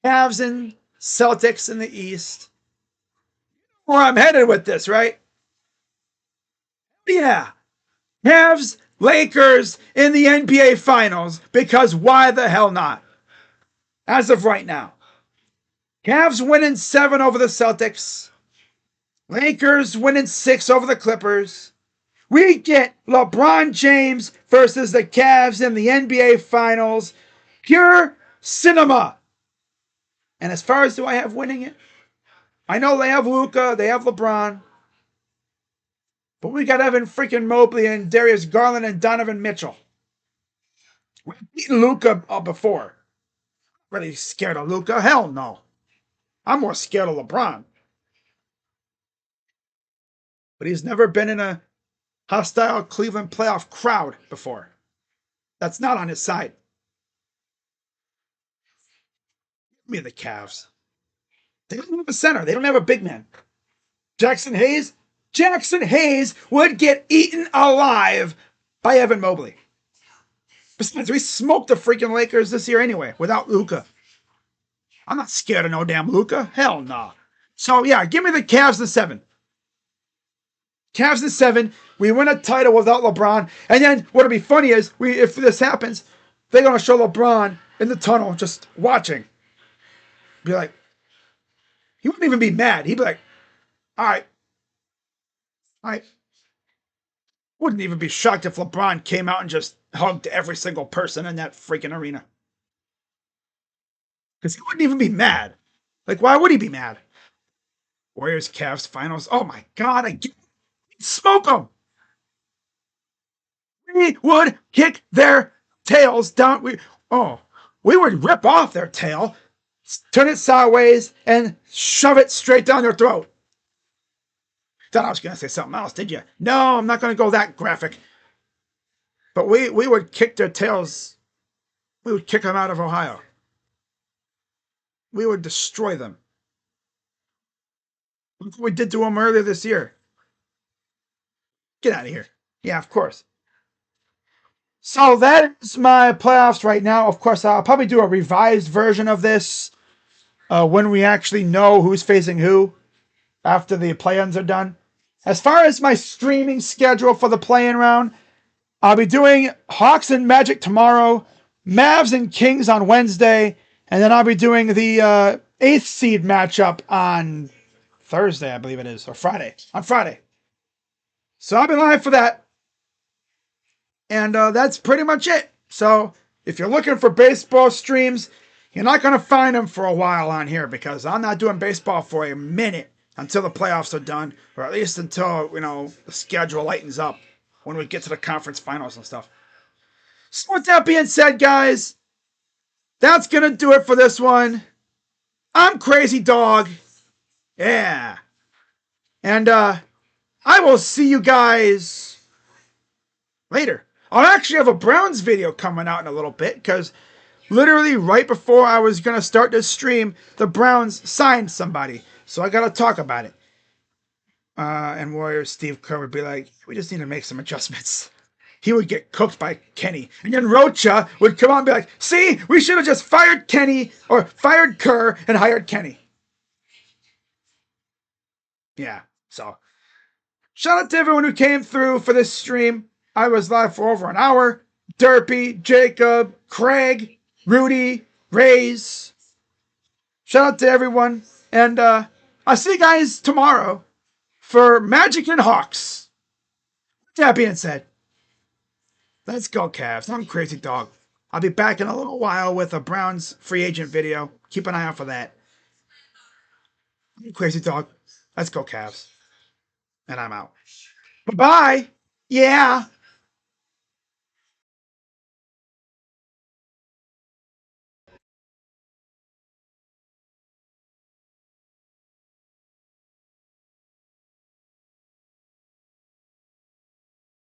[SPEAKER 1] Cavs and Celtics in the East. Where I'm headed with this, right? Yeah. Cavs, Lakers in the NBA Finals, because why the hell not? As of right now. Cavs winning 7 over the Celtics. Lakers winning 6 over the Clippers. We get LeBron James versus the Cavs in the NBA Finals. Pure cinema. And as far as do I have winning it? I know they have Luka, they have LeBron. But we got Evan freaking Mobley and Darius Garland and Donovan Mitchell. We've beaten Luka before. Really scared of Luka? Hell no. I'm more scared of LeBron. But he's never been in a hostile Cleveland playoff crowd before. That's not on his side. Give me the Cavs. They don't have a center. They don't have a big man. Jackson Hayes? Jackson Hayes would get eaten alive by Evan Mobley. Besides, we smoked the freaking Lakers this year anyway, without Luka. I'm not scared of no damn Luka. Hell no. So, yeah, give me the Cavs in 7. Cavs in 7. We win a title without LeBron. And then what'll be funny is, if this happens, they're going to show LeBron in the tunnel just watching. Be like, he wouldn't even be mad. He'd be like, all right. Wouldn't even be shocked if LeBron came out and just hugged every single person in that freaking arena. Because he wouldn't even be mad. Like, why would he be mad? Warriors Cavs finals. Oh my God, smoke them. We would kick their tails down. We would rip off their tail, turn it sideways, and shove it straight down their throat. Thought I was going to say something else, did you? No, I'm not going to go that graphic. But we would kick their tails. We would kick them out of Ohio. We would destroy them. Look what we did to them earlier this year. Get out of here. Yeah, of course. So that's my playoffs right now. Of course, I'll probably do a revised version of this when we actually know who's facing who after the play-ins are done. As far as my streaming schedule for the play-in round, I'll be doing Hawks and Magic tomorrow, Mavs and Kings on Wednesday, and then I'll be doing the 8th seed matchup on Thursday, I believe it is, or Friday. On Friday. So I'll be live for that. And that's pretty much it. So if you're looking for baseball streams, you're not going to find them for a while on here because I'm not doing baseball for a minute until the playoffs are done, or at least until, the schedule lightens up when we get to the conference finals and stuff. So with that being said, guys, that's going to do it for this one. I'm Crazy Dog. Yeah. And I will see you guys later. I'll actually have a Browns video coming out in a little bit because literally right before I was going to start this stream, the Browns signed somebody. So I got to talk about it. And Warriors Steve Kerr would be like, we just need to make some adjustments. He would get cooked by Kenny. And then Rocha would come out and be like, see, we should have just fired Kenny or fired Kerr and hired Kenny. Yeah, so shout out to everyone who came through for this stream. I was live for over an hour. Derpy, Jacob, Craig, Rudy, Rays. Shout out to everyone. And I'll see you guys tomorrow for Magic and Hawks. With that being said, let's go Cavs. I'm Crazy Dog. I'll be back in a little while with a Browns free agent video. Keep an eye out for that. I'm Crazy Dog. Let's go Cavs. And I'm out. Bye-bye. Yeah.